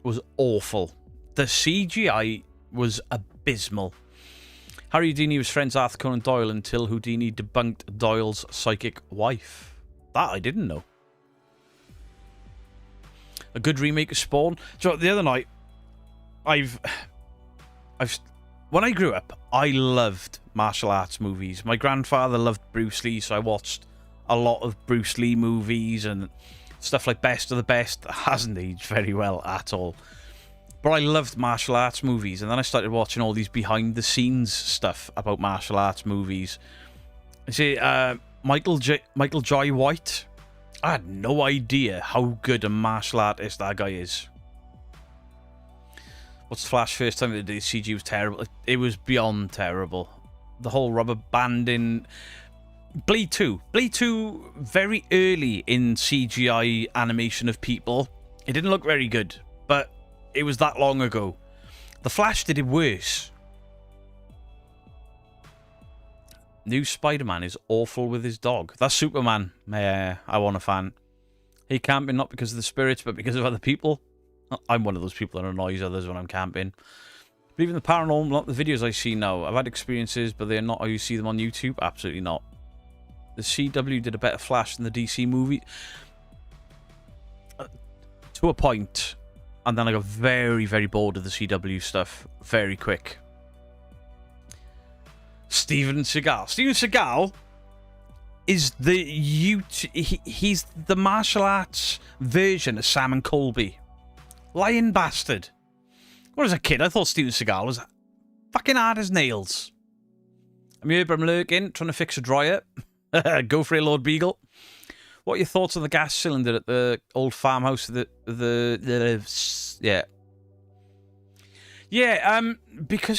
Speaker 1: was awful. The CGI was abysmal. Harry Houdini was friends with Arthur Conan Doyle until Houdini debunked Doyle's psychic wife. That I didn't know. A good remake of Spawn. So the other night, when I grew up, I loved martial arts movies. My grandfather loved Bruce Lee, so I watched a lot of Bruce Lee movies and stuff like Best of the Best. That hasn't aged very well at all. But I loved martial arts movies, and then I started watching all these behind-the-scenes stuff about martial arts movies. I see, Michael Jai White. I had no idea how good a martial artist that guy is. What's the Flash first time they did CG was terrible. It was beyond terrible. The whole rubber banding. Bleed 2. Bleed 2 very early in CGI animation of people. It didn't look very good, but it was that long ago. The Flash did it worse. New Spider-Man is awful with his dog. That's Superman. I want a fan. He camping not because of the spirits, but because of other people. I'm one of those people that annoys others when I'm camping. But even the paranormal, not the videos I see now. I've had experiences, but they're not how you see them on YouTube. Absolutely not. The CW did a better Flash than the DC movie. To a point. And then I got very, very bored of the CW stuff very quick. Steven Seagal. Steven Seagal is he's the martial arts version of Sam and Colby. Lying bastard. When I was a kid, I thought Steven Seagal was fucking hard as nails. I'm here, but I'm lurking, trying to fix a dryer. Go for it, Lord Beagle. What are your thoughts on the gas cylinder at the old farmhouse? Because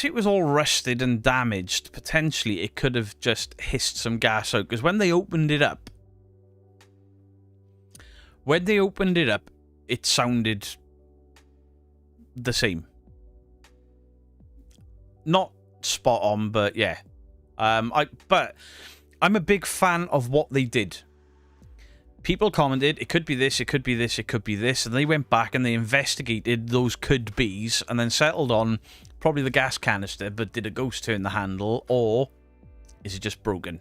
Speaker 1: it was all rusted and damaged, potentially it could have just hissed some gas out. Because when they opened it up, it sounded the same. Not spot on, but yeah. But I'm a big fan of what they did. People commented, it could be this, it could be this, it could be this, and they went back and they investigated those could-bes and then settled on probably the gas canister, but did a ghost turn the handle, or is it just broken?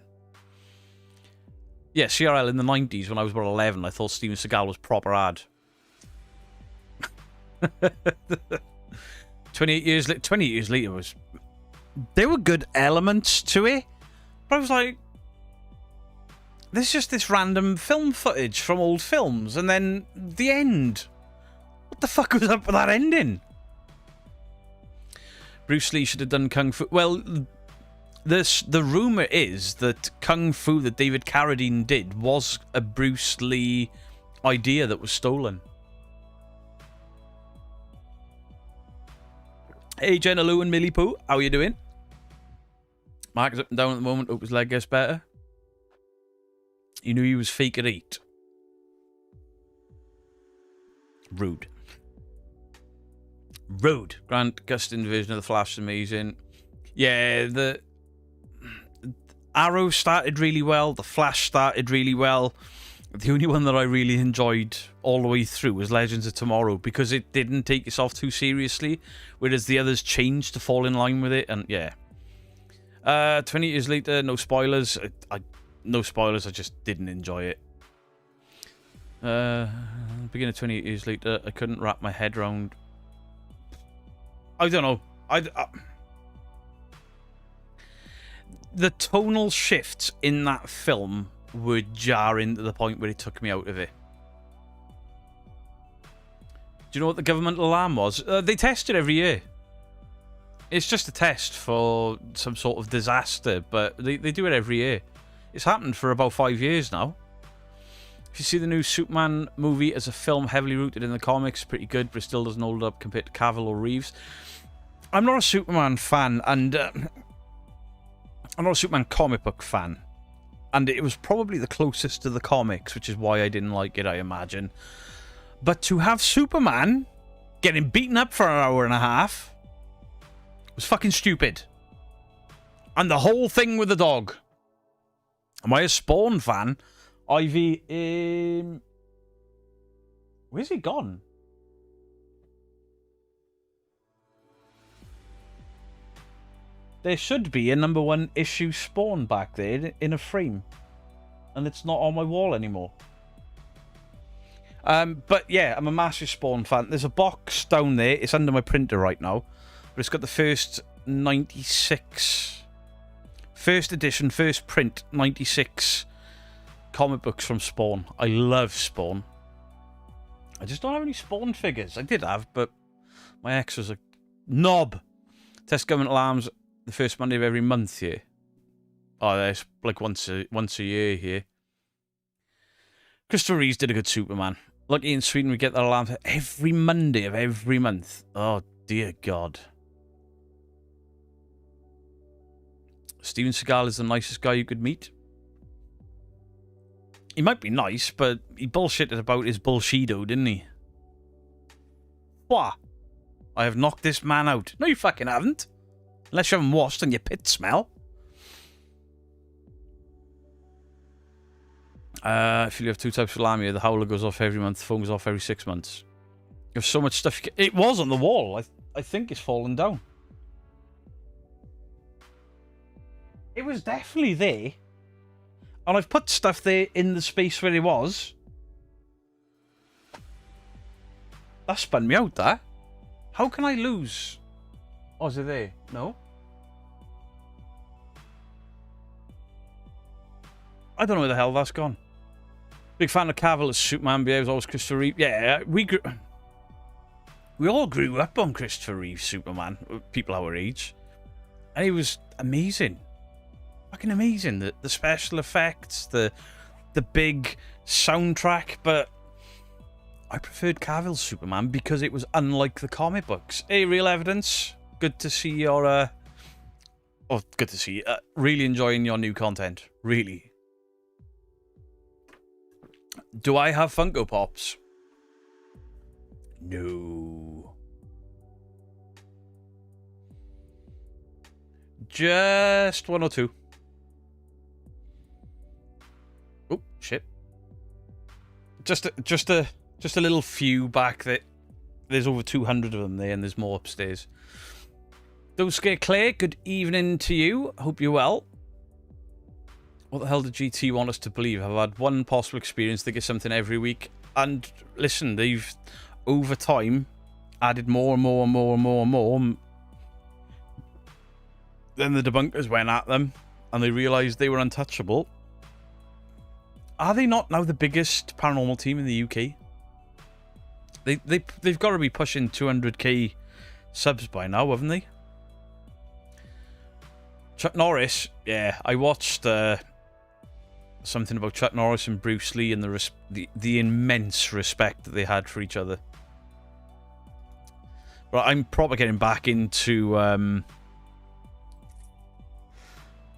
Speaker 1: Yeah, CRL in the 90s, when I was about 11, I thought Steven Seagal was proper hard. 28 years later was... There were good elements to it, but I was like... There's just this random film footage from old films, and then the end. What the fuck was up with that ending? Bruce Lee should have done Kung Fu. Well, the rumour is that Kung Fu that David Carradine did was a Bruce Lee idea that was stolen. Hey, Jenna Lou and Millie Pooh, how are you doing? Mark is up and down at the moment, hope his leg gets better. You knew he was fake at 8. Rude. Grant Gustin version of the Flash is amazing. Yeah, the Arrow started really well. The Flash started really well. The only one that I really enjoyed all the way through was Legends of Tomorrow, because it didn't take itself too seriously, whereas the others changed to fall in line with it. And yeah, 20 years later, no spoilers. No spoilers, I just didn't enjoy it. Beginning of 28 years later, I couldn't wrap my head around... I don't know. The tonal shifts in that film were jarring to the point where it took me out of it. Do you know what the government alarm was? They test it every year. It's just a test for some sort of disaster, but they do it every year. It's happened for about 5 years now. If you see the new Superman movie as a film heavily rooted in the comics, pretty good, but it still doesn't hold up compared to Cavill or Reeves. I'm not a Superman fan, and I'm not a Superman comic book fan. And it was probably the closest to the comics, which is why I didn't like it, I imagine. But to have Superman getting beaten up for an hour and a half was fucking stupid. And the whole thing with the dog. Am I a Spawn fan? Ivy, where's he gone? There should be a #1 issue Spawn back there in a frame. And it's not on my wall anymore. But yeah, I'm a massive Spawn fan. There's a box down there. It's under my printer right now. But it's got the first 96... First edition, first print, 96 comic books from Spawn. I love Spawn. I just don't have any Spawn figures. I did have, but my ex was a knob. Test Government Alarms the first Monday of every month here. Oh, there's like once a year here. Christopher Reeves did a good Superman. Lucky in Sweden we get that alarm every Monday of every month. Oh, dear God. Steven Seagal is the nicest guy you could meet. He might be nice, but he bullshitted about his bullshido, didn't he? What? I have knocked this man out. No, you fucking haven't. Unless you haven't washed and your pit smell. If you have 2 types of alarm here, the howler goes off every month, the phone goes off every 6 months. There's so much stuff you can... It was on the wall. I think it's fallen down. It was definitely there. And I've put stuff there in the space where it was. That spun me out, that. How can I lose? Oh, is it there? No. I don't know where the hell that's gone. Big fan of Cavill as Superman, behaves always Christopher Reeve. Yeah, we all grew up on Christopher Reeve Superman, people our age. And he was amazing. Fucking amazing. The special effects, the big soundtrack, but I preferred Cavill's Superman because it was unlike the comic books. Hey, Real Evidence. Good to see your oh, good to see you. Really enjoying your new content. Really. Do I have Funko Pops? No. Just 1 or 2. Oh shit! Just a little few back there. There's over 200 of them there, and there's more upstairs. Don't scare Claire. Good evening to you. Hope you're well. What the hell did GT want us to believe? I've had one possible experience. They get something every week, and listen, they've over time added more and more and more and more and more. Then the debunkers went at them, and they realised they were untouchable. Are they not now the biggest paranormal team in the UK? They've got to be pushing 200k subs by now, haven't they? Chuck Norris, yeah, I watched something about Chuck Norris and Bruce Lee and the immense respect that they had for each other. But I'm probably getting back into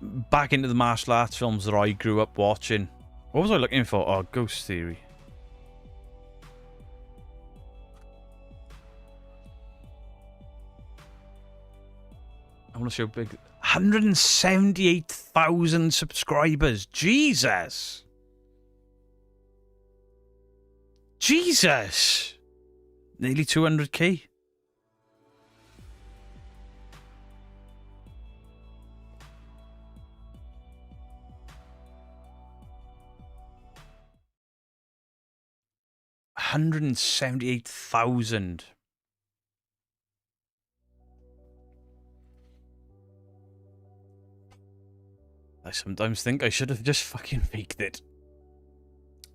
Speaker 1: the martial arts films that I grew up watching. What was I looking for? Oh, Ghost Theory. I want to show big... 178,000 subscribers. Jesus. Jesus. Nearly 200k. $178,000. I sometimes think I should have just fucking faked it.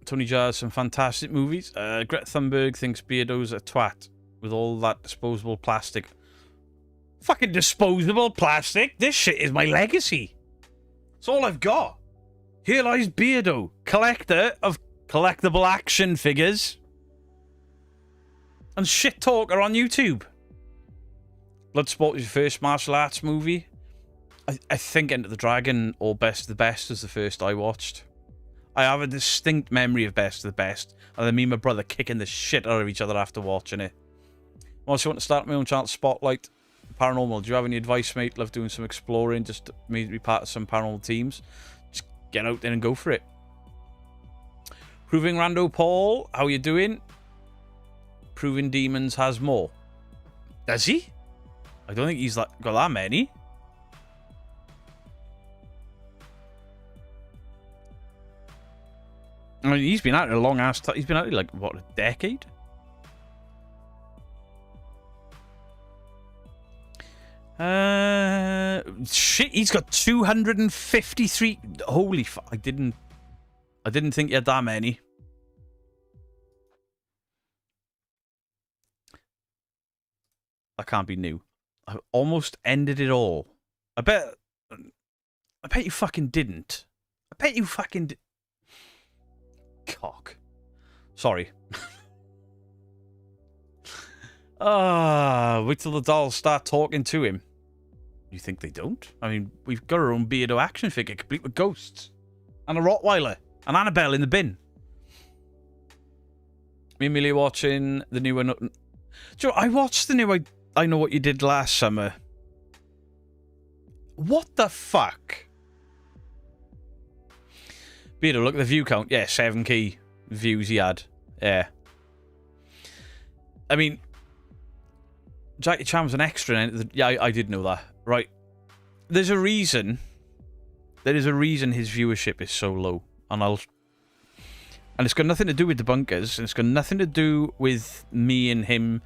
Speaker 1: Tony Jars, some fantastic movies. Greta Thunberg thinks Beardo's a twat with all that disposable plastic. Fucking disposable plastic? This shit is my legacy. It's all I've got. Here lies Beardo, collector of collectible action figures, and shit talker on YouTube. Bloodsport was your first martial arts movie. I think Enter the Dragon or Best of the Best was the first I watched. I have a distinct memory of Best of the Best, and then me and my brother kicking the shit out of each other after watching it. I also want to start my own channel, Spotlight Paranormal. Do you have any advice, mate? Love doing some exploring, just me to be part of some paranormal teams. Just get out there and go for it. Proving Rando Paul, how you doing? Proving Demons has more. Does he? I don't think he's got that many. I mean, he's been at it a long ass time. He's been at it like, what, a decade? Shit, he's got 253. Holy fuck, I didn't think he had that many. That can't be new. I almost ended it all. I bet you fucking didn't. I bet you fucking did. Cock. Sorry. Wait till the dolls start talking to him. You think they don't? I mean, we've got our own Beardo action figure complete with ghosts. And a Rottweiler. And Annabelle in the bin. Me and Millie watching the new one. Joe, I watched the new I Know What You Did Last Summer. What the fuck? Beardo, look at the view count. Yeah, 7k views he had. Yeah. I mean, Jackie Chan was an extra. Yeah, I did know that. Right. There's a reason. There is a reason his viewership is so low. And it's got nothing to do with the bunkers. And it's got nothing to do with me and him.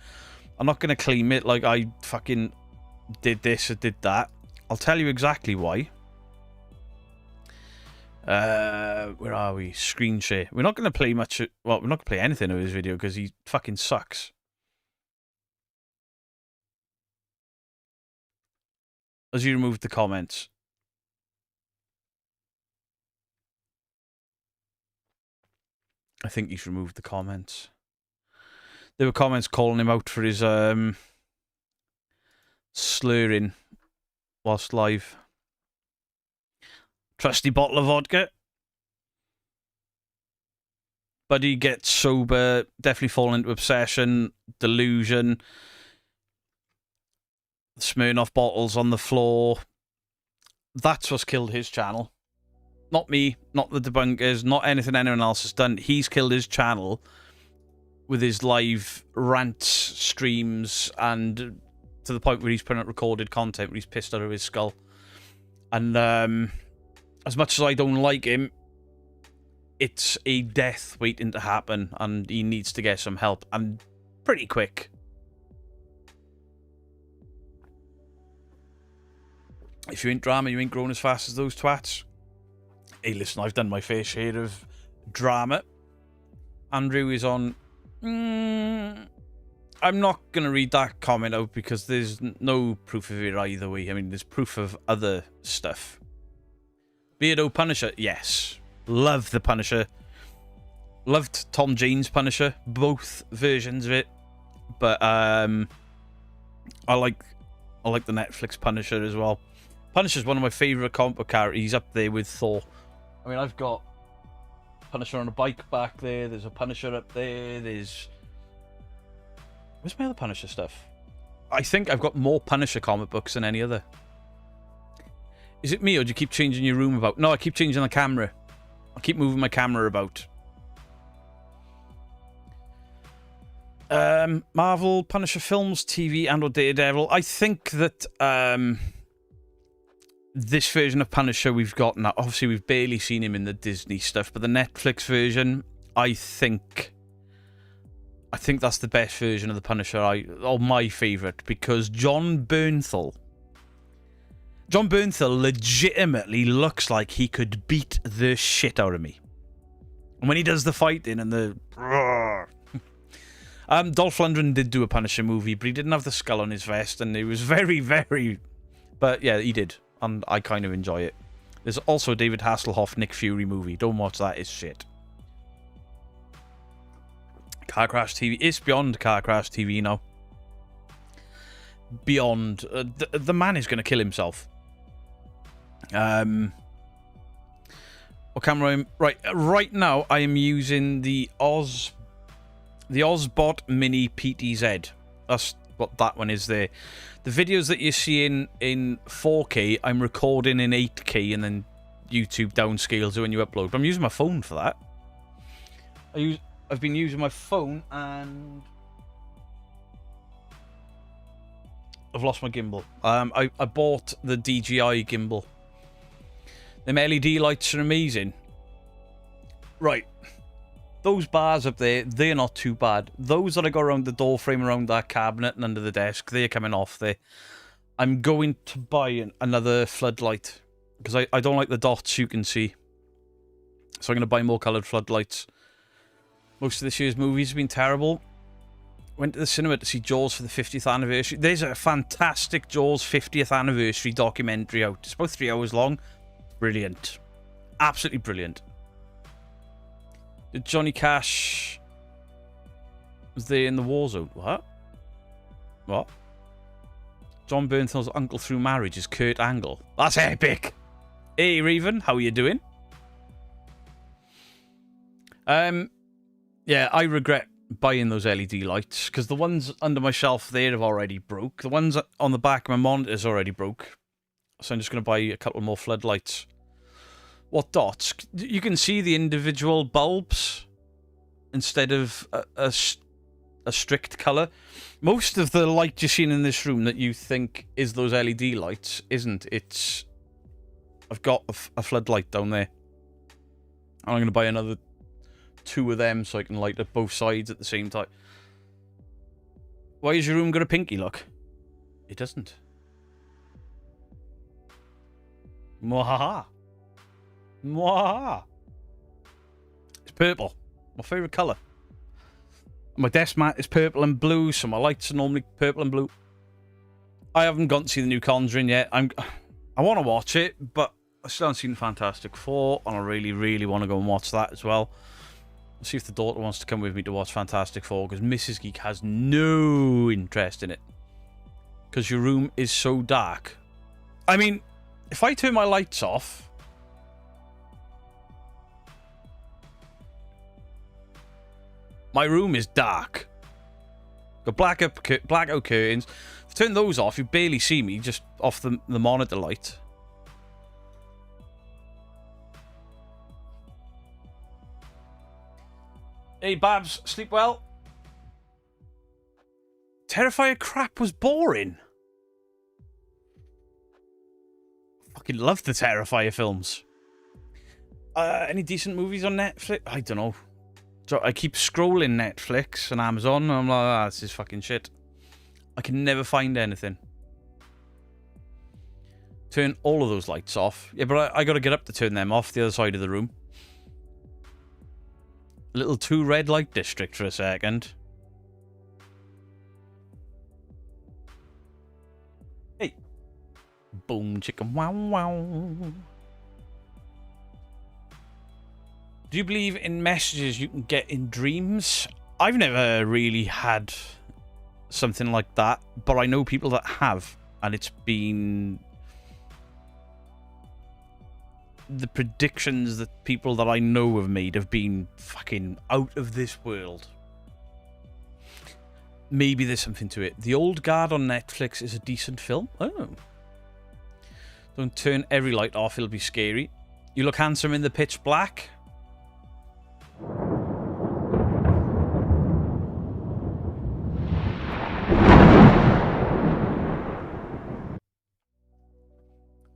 Speaker 1: I'm not going to claim it like I fucking did this or did that. I'll tell you exactly why. Where are we? Screen share. We're not going to play much. Well, we're not going to play anything of his video because he fucking sucks. As you remove the comments. I think he's removed the comments. There were comments calling him out for his slurring whilst live. Trusty bottle of vodka. Buddy gets sober. Definitely fall into obsession. Delusion. Smirnoff bottles on the floor. That's what's killed his channel. Not me. Not the debunkers. Not anything anyone else has done. He's killed his channel with his live rants, streams, and to the point where he's putting out recorded content where he's pissed out of his skull. And as much as I don't like him, it's a death waiting to happen, and he needs to get some help, and pretty quick. If you ain't drama, you ain't growing as fast as those twats. Hey, listen, I've done my fair share of drama. Andrew is on... I'm not going to read that comment out because there's no proof of it either way. I mean, there's proof of other stuff. Beardo Punisher, yes. Love the Punisher. Loved Tom Jane's Punisher. Both versions of it. But I like the Netflix Punisher as well. Punisher's one of my favourite comic book characters. He's up there with Thor. I mean, I've got Punisher on a bike back there. There's a Punisher up there. There's... Where's my other Punisher stuff? I think I've got more Punisher comic books than any other. Is it me, or do you keep changing your room about? No, I keep changing the camera. I keep moving my camera about. Marvel, Punisher films, TV, and or Daredevil. I think that this version of Punisher we've got now, obviously we've barely seen him in the Disney stuff, but the Netflix version, I think that's the best version of the Punisher, or my favourite, because John Bernthal legitimately looks like he could beat the shit out of me. And when he does the fighting and the... Dolph Lundgren did do a Punisher movie, but he didn't have the skull on his vest, and it was very, very... But yeah, he did, and I kind of enjoy it. There's also a David Hasselhoff Nick Fury movie. Don't watch that, it's shit. Car Crash TV. It's beyond Car Crash TV now. Beyond. The man is going to kill himself. What camera? Right now, I am using the Ozbot Mini PTZ. That's what that one is there. The videos that you're seeing in 4K, I'm recording in 8K, and then YouTube downscales it when you upload. But I'm using my phone for that. I've been using my phone, and I've lost my gimbal. I bought the DJI gimbal. Them LED lights are amazing. Right. Those bars up there, they're not too bad. Those that I got around the door frame, around that cabinet and under the desk, they're coming off there. I'm going to buy another floodlight, because I don't like the dots you can see. So I'm going to buy more coloured floodlights. Most of this year's movies have been terrible. Went to the cinema to see Jaws for the 50th anniversary. There's a fantastic Jaws 50th anniversary documentary out. It's about 3 hours long. Brilliant. Absolutely brilliant. Did Johnny Cash was there in the war zone? What? John Bernthal's uncle through marriage is Kurt Angle. That's epic. Hey, Raven, how are you doing? Yeah, I regret buying those LED lights, because the ones under my shelf there have already broke. The ones on the back of my monitor's already broke. So I'm just going to buy a couple more floodlights. What dots? You can see the individual bulbs instead of a strict colour. Most of the light you're seeing in this room that you think is those LED lights isn't. It's... I've got a floodlight down there. And I'm going to buy another 2 of them so I can light up both sides at the same time. Why has your room got a pinky look? It doesn't. Mwahaha. Mwahaha. It's purple. My favourite colour. My desk mat is purple and blue, so my lights are normally purple and blue. I haven't gone to see the new Conjuring yet. I want to watch it, but I still haven't seen Fantastic Four, and I really, really want to go and watch that as well. I'll see if the daughter wants to come with me to watch Fantastic Four, because Mrs. Geek has no interest in it. Because your room is so dark. I mean, if I turn my lights off... My room is dark. Got blackout curtains. If I turn those off, you barely see me, just off the monitor light. Hey, Babs, sleep well? Terrifier crap was boring. Fucking love the Terrifier films. Any decent movies on Netflix? I don't know. So I keep scrolling Netflix and Amazon, and I'm like, this is fucking shit. I can never find anything. Turn all of those lights off. Yeah, but I gotta get up to turn them off the other side of the room. A little 2 red light district for a second. Hey. Boom, chicken, wow, wow. Do you believe in messages you can get in dreams? I've never really had something like that, but I know people that have, and it's been... The predictions that people that I know have made have been fucking out of this world. Maybe there's something to it. The Old Guard on Netflix is a decent film. Oh. Don't turn every light off, it'll be scary. You look handsome in the pitch black.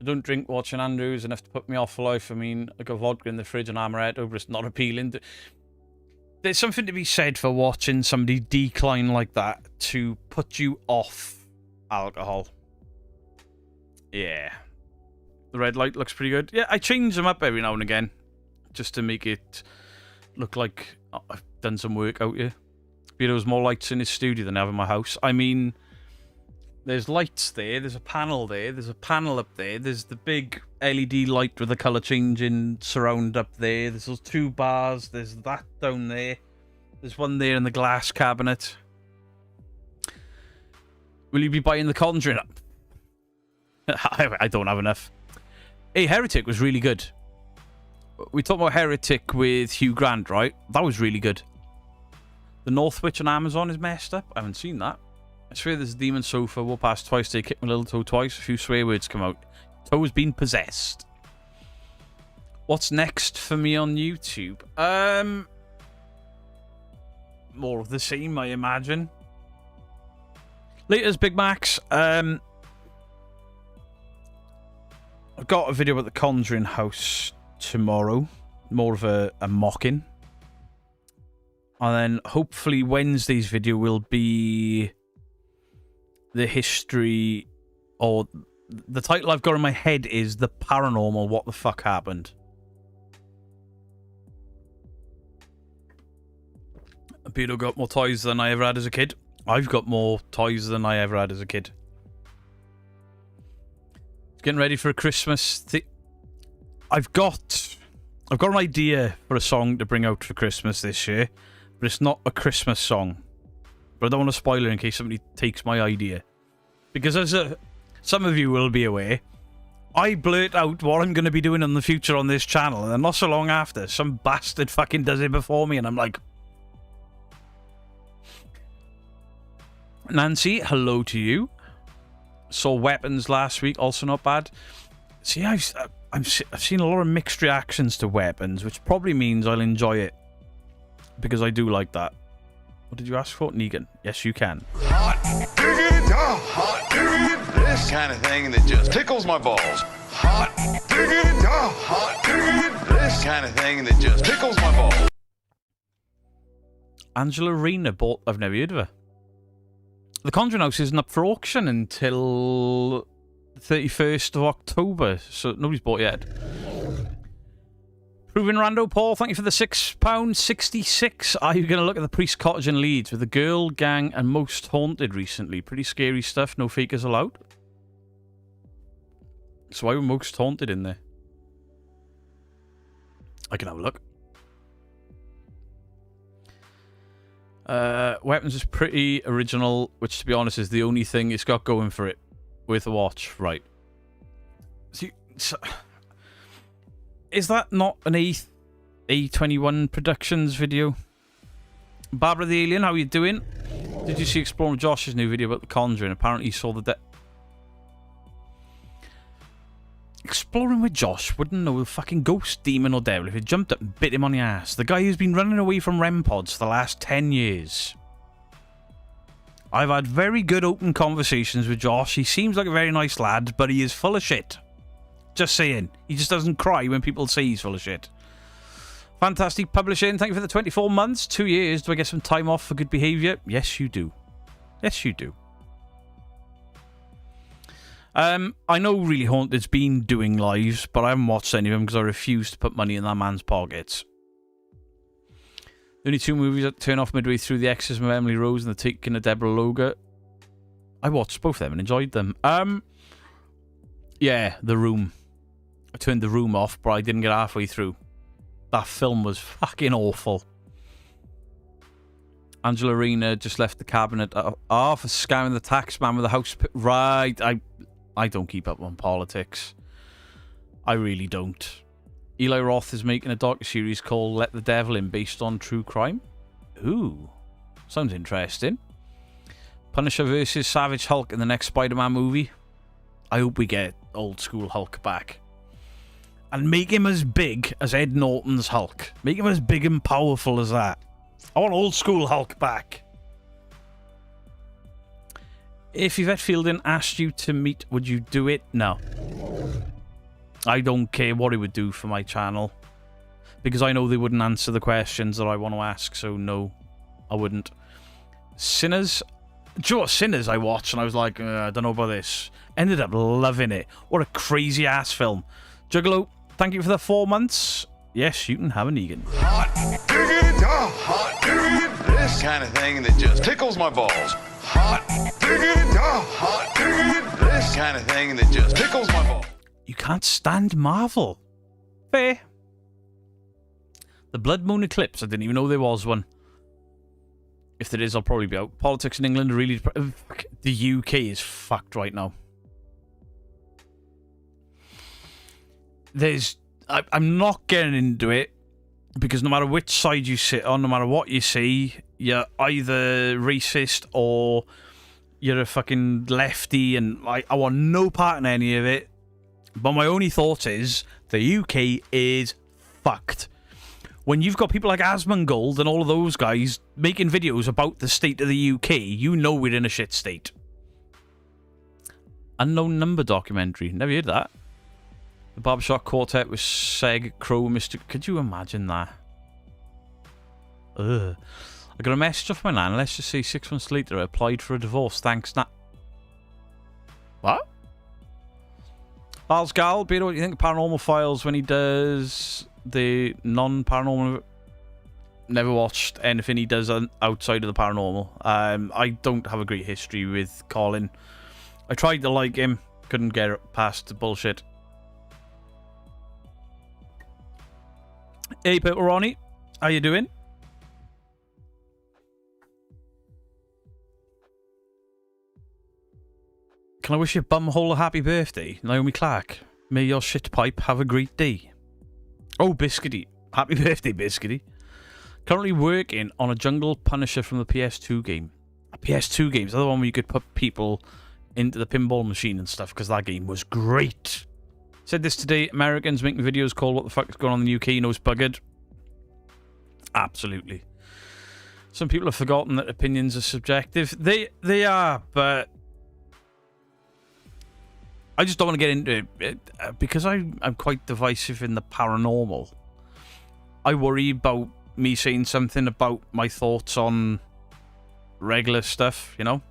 Speaker 1: I don't drink watching Andrews, enough to put me off for life. I mean, I got vodka in the fridge and amaretto, but it's not appealing. There's something to be said for watching somebody decline like that to put you off alcohol. Yeah. The red light looks pretty good. Yeah, I change them up every now and again just to make it look like I've done some work out here. There's more lights in his studio than I have in my house. I mean... There's lights there, there's a panel there, there's a panel up there, there's the big LED light with the colour changing surround up there, there's those 2 bars, there's that down there. There's one there in the glass cabinet. Will you be buying The Conjuring? I don't have enough. Hey, Heretic was really good. We talked about Heretic with Hugh Grant, right? That was really good. The Northwich on Amazon is messed up. I haven't seen that. I swear there's a demon sofa. Walk past twice. They kicked my little toe twice. A few swear words come out. Toe has been possessed. What's next for me on YouTube? More of the same, I imagine. Laters, Big Macs. I've got a video about the Conjuring house tomorrow. More of a mocking. And then hopefully Wednesday's video will be the history, or the title I've got in my head is The Paranormal What the Fuck Happened. Peter got more toys than I ever had as a kid. I've got more toys than I ever had as a kid. Getting ready for a Christmas. I've got an idea for a song to bring out for Christmas this year, but it's not a Christmas song. But I don't want to spoil it in case somebody takes my idea, because as some of you will be aware, I blurt out what I'm going to be doing in the future on this channel, and then not so long after, some bastard fucking does it before me, and I'm like, Nancy, hello to you. Saw Weapons last week, also not bad. See, I've seen a lot of mixed reactions to Weapons, which probably means I'll enjoy it, because I do like that. What did you ask for, Negan? Yes, you can.
Speaker 6: Hot diggity, hot diggity, this kind of thing that just tickles my balls. Hot diggity, hot diggity, this kind of thing that just tickles my balls.
Speaker 1: Angela Rena bought. I've never heard of her. The Conjuring House isn't up for auction until the 31st of October, so nobody's bought yet. Proven Rando Paul, thank you for the £6.66. Are you going to look at the Priest Cottage in Leeds with the Girl Gang and Most Haunted recently? Pretty scary stuff, no fakers allowed. So why were Most Haunted in there? I can have a look. Weapons is pretty original, which to be honest is the only thing it's got going for it with a watch, right? See, so, is that not an A21 Productions video? Barbara the Alien, how are you doing? Did you see Exploring Josh's new video about the Conjuring? Apparently he saw the Exploring with Josh wouldn't know a fucking ghost, demon or devil if it jumped up and bit him on the ass. The guy who's been running away from REM pods for the last 10 years. I've had very good open conversations with Josh. He seems like a very nice lad, but he is full of shit. Just saying. He just doesn't cry when people say he's full of shit. Fantastic Publishing, thank you for the 24 months. 2 years. Do I get some time off for good behaviour? Yes, you do. Yes, you do. I know Really Haunted's been doing lives, but I haven't watched any of them because I refuse to put money in that man's pockets. The only two movies that turn off midway through: The Exorcism of Emily Rose and The Taking of Deborah Loga. I watched both of them and enjoyed them. Yeah, The Room. I turned The Room off, but I didn't get halfway through. That film was fucking awful. Angela Rena just left the cabinet for scamming the tax man with the house. Right, I don't keep up on politics. I really don't. Eli Roth is making a docuseries called Let the Devil In, based on true crime. Ooh, sounds interesting. Punisher versus Savage Hulk in the next Spider-Man movie. I hope we get old school Hulk back. And make him as big as Ed Norton's Hulk. Make him as big and powerful as that. I want old school Hulk back. If Yvette Fielding asked you to meet, would you do it? No. I don't care what he would do for my channel, because I know they wouldn't answer the questions that I want to ask, so no, I wouldn't. Sinners? Do you know what? Sinners I watched and I was like, I don't know about this. Ended up loving it. What a crazy ass film. Juggalo, thank you for the 4 months. Yes, you can have an Egan.
Speaker 6: Hot diggity, this kind of thing that just tickles my balls. Hot diggity, this kind of thing that just tickles my balls.
Speaker 1: You can't stand Marvel. Fair. The Blood Moon Eclipse, I didn't even know there was one. If there is, I'll probably be out. Politics in England are really... The UK is fucked right now. I'm not getting into it, because no matter which side you sit on, no matter what you see, you're either racist or you're a fucking lefty, and I want no part in any of it. But my only thought is the UK is fucked. When you've got people like Asmongold and all of those guys making videos about the state of the UK, you know we're in a shit state. Unknown Number documentary. Never heard that. The Barbershop Quartet with Seg, Crow, Mr. Could you imagine that? Ugh. I got a message off my nan. Let's just say 6 months later I applied for a divorce. Thanks, Nat. What? Al's Gal, Beto, what do you think of Paranormal Files when he does the non-paranormal? Never watched anything he does outside of the paranormal. I don't have a great history with Colin. I tried to like him. Couldn't get past the bullshit. Hey, Purple Ronnie. How you doing? Can I wish your bumhole a happy birthday, Naomi Clark? May your shit pipe have a great day. Oh, Biscuity. Happy birthday, Biscuity. Currently working on a Jungle Punisher from the PS2 game. A PS2 game? Is that the one where you could put people into the pinball machine and stuff? Because that game was great. Said this today. Americans making videos called What the Fuck is Going On in the UK? Knows buggered. Absolutely. Some people have forgotten that opinions are subjective. They are, but I just don't want to get into it because I'm quite divisive in the paranormal. I worry about me saying something about my thoughts on regular stuff, you know?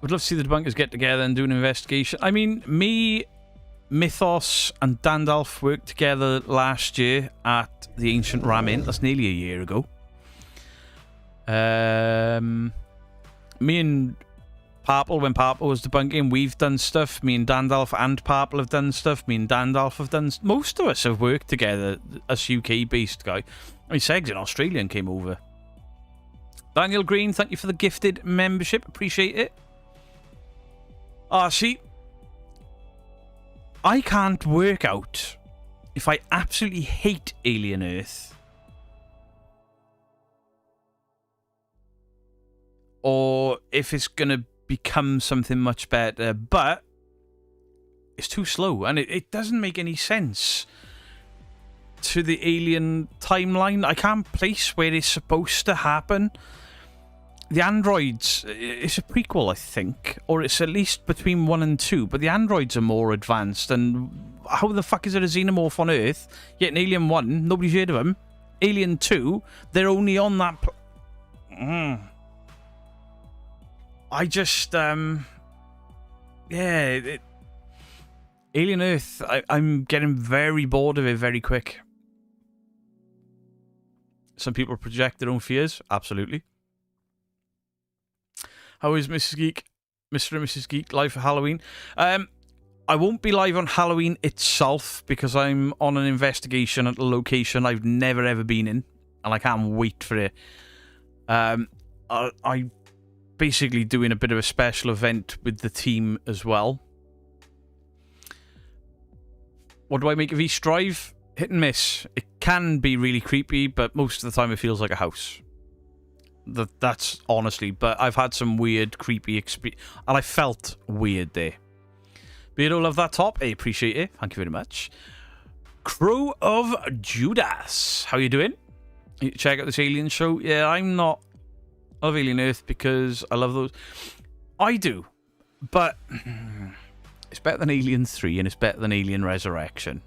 Speaker 1: Would love to see the debunkers get together and do an investigation. I mean, me, Mythos, and Dandalf worked together last year at the Ancient Ramin. That's nearly a year ago. Me and Parple, when Parple was debunking, we've done stuff. Me and Dandalf and Parple have done stuff. Me and Dandalf have done... Most of us have worked together, us UK-based guy. I mean, Segs in Australia and came over. Daniel Green, thank you for the gifted membership. Appreciate it. See, I can't work out if I absolutely hate Alien Earth or if it's going to become something much better, but it's too slow and it doesn't make any sense to the Alien timeline. I can't place where it's supposed to happen. The androids, it's a prequel, I think, or it's at least between 1 and 2, but the androids are more advanced, and how the fuck is there a xenomorph on Earth? Yet in Alien 1, nobody's heard of them. Alien 2, they're only on that... I just, Alien Earth, I'm getting very bored of it very quick. Some people project their own fears, absolutely. How is Mrs. Geek? Mr. and Mrs. Geek live for Halloween? I won't be live on Halloween itself because I'm on an investigation at a location I've never ever been in, and I can't wait for it. I basically doing a bit of a special event with the team as well. What do I make of East Drive? Hit and miss. It can be really creepy, but most of the time it feels like a house. That's honestly, but I've had some weird, creepy experience, and I felt weird there. Beardo, love that top. I appreciate it. Thank you very much. Crow of Judas. How you doing? You check out this Alien show. Yeah, I'm not... I love Alien Earth because I love those. I do, but it's better than Alien 3 and it's better than Alien Resurrection.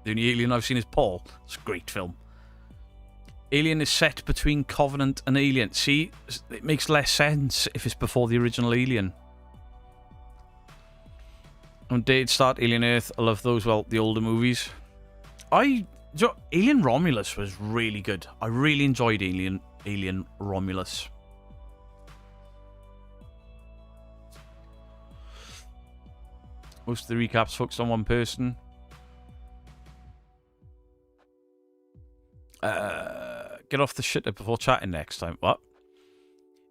Speaker 1: The only Alien I've seen is Paul. It's a great film. Alien is set between Covenant and Alien. See, it makes less sense if it's before the original Alien. On Day Start, Alien Earth, I love those. Well, the older movies. Alien Romulus was really good. I really enjoyed Alien Romulus. Most of the recaps focused on one person. Get off the shitter before chatting next time. What?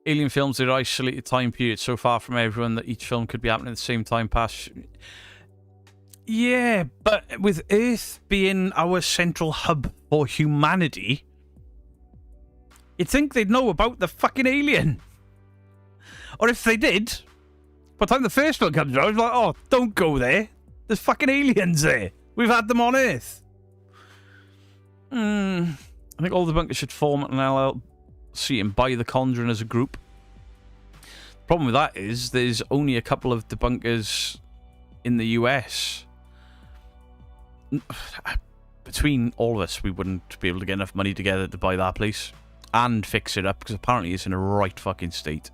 Speaker 1: Alien films are isolated time periods so far from everyone that each film could be happening at the same time past. Yeah, but with Earth being our central hub for humanity, you'd think they'd know about the fucking alien. Or if they did, by the time the first one comes around, it's like, oh, don't go there. There's fucking aliens there. We've had them on Earth. I think all the bunkers should form an LLC and buy The Conjuring as a group. The problem with that is there's only a couple of debunkers in the US. Between all of us, we wouldn't be able to get enough money together to buy that place and fix it up, because apparently it's in a right fucking state.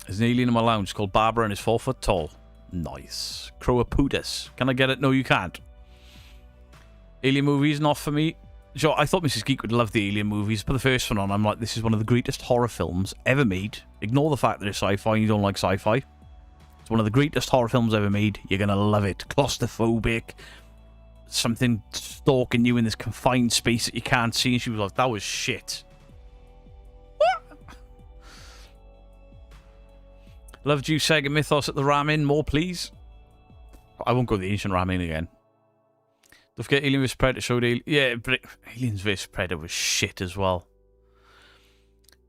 Speaker 1: There's an alien in my lounge called Barbara and is 4 foot tall. Nice. Croapudus. Can I get it? No, you can't. Alien movies, not for me. Sure, I thought Mrs. Geek would love the Alien movies. Put the first one on, I'm like, this is one of the greatest horror films ever made. Ignore the fact that it's sci-fi and you don't like sci-fi. It's one of the greatest horror films ever made. You're going to love it. Claustrophobic. Something stalking you in this confined space that you can't see. And she was like, that was shit. What? Loved you, Sega Mythos at the Ramen. More, please. I won't go to the ancient Ramen again. Don't forget Alien vs Predator showed yeah, but Aliens vs Predator was shit as well.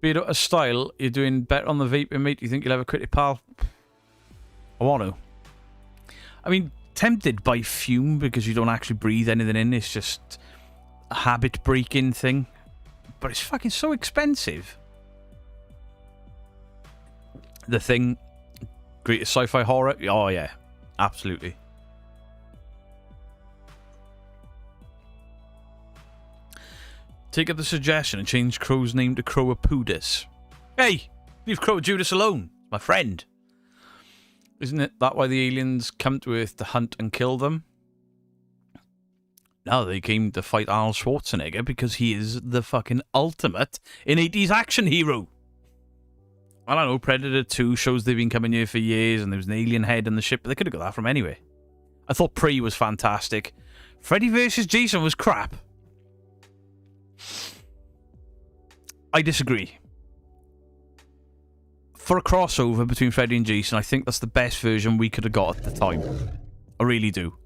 Speaker 1: Beard out of style, you're doing better on the vaping, mate. Do you think you'll ever quit it, pal? I want to. I mean, tempted by fume because you don't actually breathe anything in. It's just a habit-breaking thing. But it's fucking so expensive. The Thing, greatest sci-fi horror? Oh, yeah. Absolutely. Take up the suggestion and change Crow's name to Croapudus. Hey! Leave Crow Judas alone. My friend. Isn't it that why the aliens come to Earth to hunt and kill them? No, they came to fight Arnold Schwarzenegger because he is the fucking ultimate in 80s action hero. I don't know, Predator 2 shows they've been coming here for years and there was an alien head in the ship, but they could have got that from anywhere. I thought Prey was fantastic. Freddy vs. Jason was crap. I disagree. For a crossover between Freddy and Jason, I think that's the best version we could have got at the time. I really do.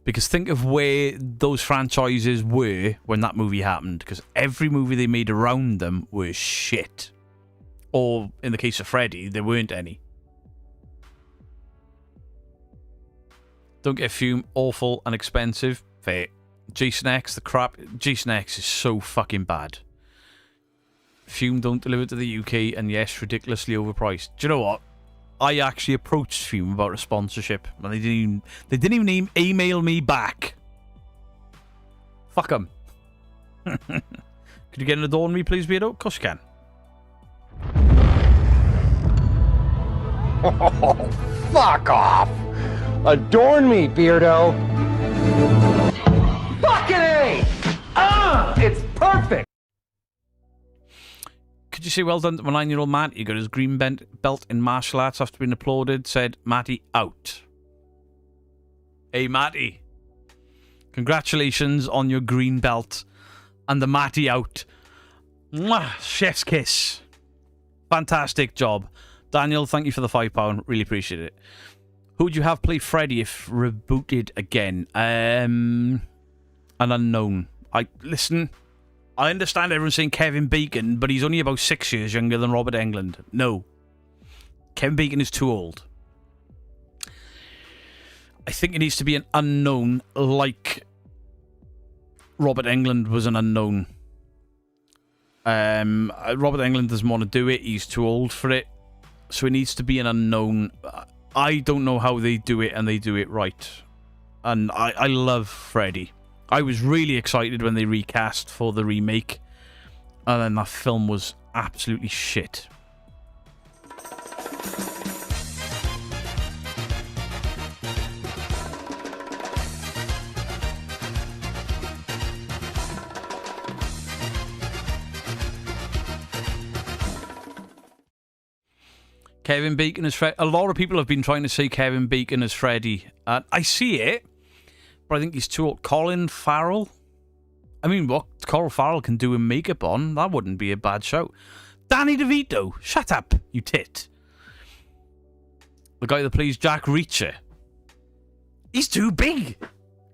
Speaker 1: Because think of where those franchises were when that movie happened. Because every movie they made around them was shit. Or, in the case of Freddy, there weren't any. Don't get fume. Awful and expensive. Fair. Jason X, the crap. Jason X is so fucking bad. Fume don't deliver to the UK, and yes, ridiculously overpriced. Do you know what? I actually approached Fume about a sponsorship, and they didn't even email me back. Fuck them. Could you get an adorn me, please, Beardo? Of course you can.
Speaker 2: Oh, fuck off! Adorn me, Beardo! Fucking A! It's perfect!
Speaker 1: Could you say well done to my 9-year-old Matty? He got his green belt in martial arts after being applauded. Said, Matty, out. Hey, Matty. Congratulations on your green belt and the Matty out. Mwah, chef's kiss. Fantastic job. Daniel, thank you for the £5. Really appreciate it. Who would you have play Freddy if rebooted again? An unknown. Listen, I understand everyone saying Kevin Bacon, but he's only about 6 years younger than Robert Englund. No. Kevin Bacon is too old. I think it needs to be an unknown, like Robert Englund was an unknown. Robert Englund doesn't want to do it. He's too old for it. So it needs to be an unknown. I don't know how they do it, and they do it right. And I love Freddy. I was really excited when they recast for the remake, and then that film was absolutely shit. Kevin Bacon as Freddy. A lot of people have been trying to say Kevin Bacon as Freddy. I see it. but I think he's too old. Colin Farrell. I mean, what Colin Farrell can do with makeup on, that wouldn't be a bad shout. Danny DeVito. Shut up, you tit. The guy that plays Jack Reacher. He's too big.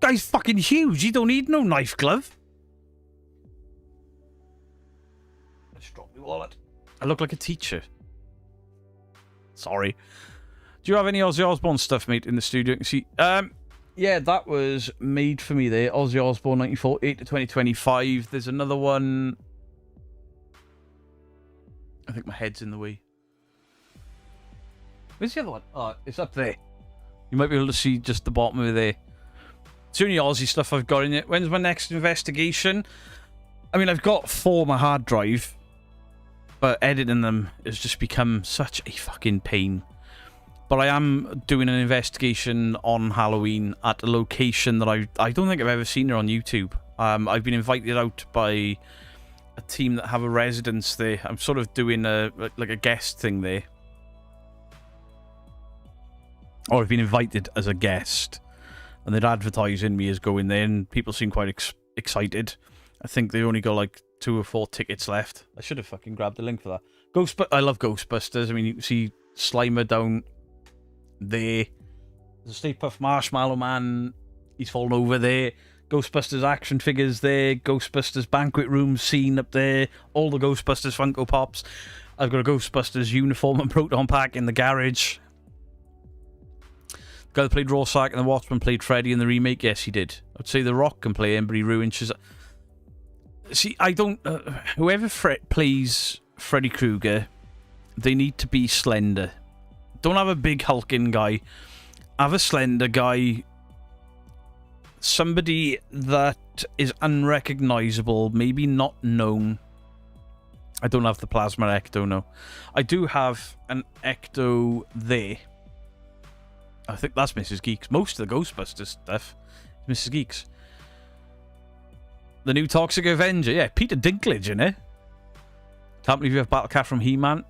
Speaker 1: Guy's fucking huge. He don't need no knife glove. Let's drop my wallet. I look like a teacher. Sorry. Do you have any Ozzy Osbourne stuff, mate, in the studio? See, yeah, that was made for me there. Ozzy Osbourne 1948 to 2025. There's another one. I think my head's in the way. Where's the other one? Oh, it's up there. You might be able to see just the bottom of it there. It's the only Aussie stuff I've got in it. When's my next investigation? I mean, I've got 4 on my hard drive, but editing them has just become such a fucking pain. But I am doing an investigation on Halloween at a location that I don't think I've ever seen her on YouTube. I've been invited out by a team that have a residence there. I'm sort of doing like a guest thing there. Or I've been invited as a guest. And they're advertising me as going there, and people seem quite excited. I think they only got like 2 or 4 tickets left. I should have fucking grabbed the link for that. I love Ghostbusters. I mean, you can see Slimer down there. There's a Stay Puft Marshmallow Man. He's fallen over there. Ghostbusters action figures there. Ghostbusters banquet room scene up there. All the Ghostbusters Funko Pops. I've got a Ghostbusters uniform and proton pack in the garage. The guy that played Rorschach and the Watchmen played Freddy in the remake. Yes, he did. I'd say The Rock can play him, but he ruined Shazam. See, I don't... whoever plays Freddy Krueger, they need to be slender. Don't have a big hulking guy. Have a slender guy. Somebody that is unrecognisable, maybe not known. I don't have the Plasma Ecto, no. I do have an Ecto there. I think that's Mrs. Geeks. Most of the Ghostbusters stuff is Mrs. Geeks. The new Toxic Avenger. Yeah, Peter Dinklage in it. Can't believe you have Battle Cat from He-Man.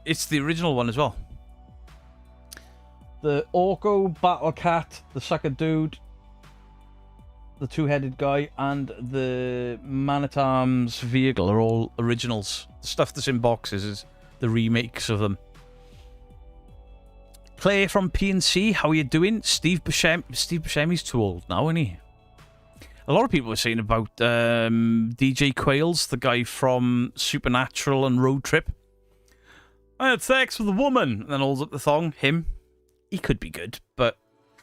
Speaker 1: It's the original one as well. The Orko, Battle Cat, the Sucker Dude, the two-headed guy, and the Man-at-Arms vehicle are all originals. The stuff that's in boxes is the remakes of them. Clay from PNC, how are you doing? Steve Buscemi's too old now, isn't he? A lot of people were saying about DJ Quails, the guy from Supernatural and Road Trip. I had sex with a woman, and then holds up the thong. Him. He could be good, but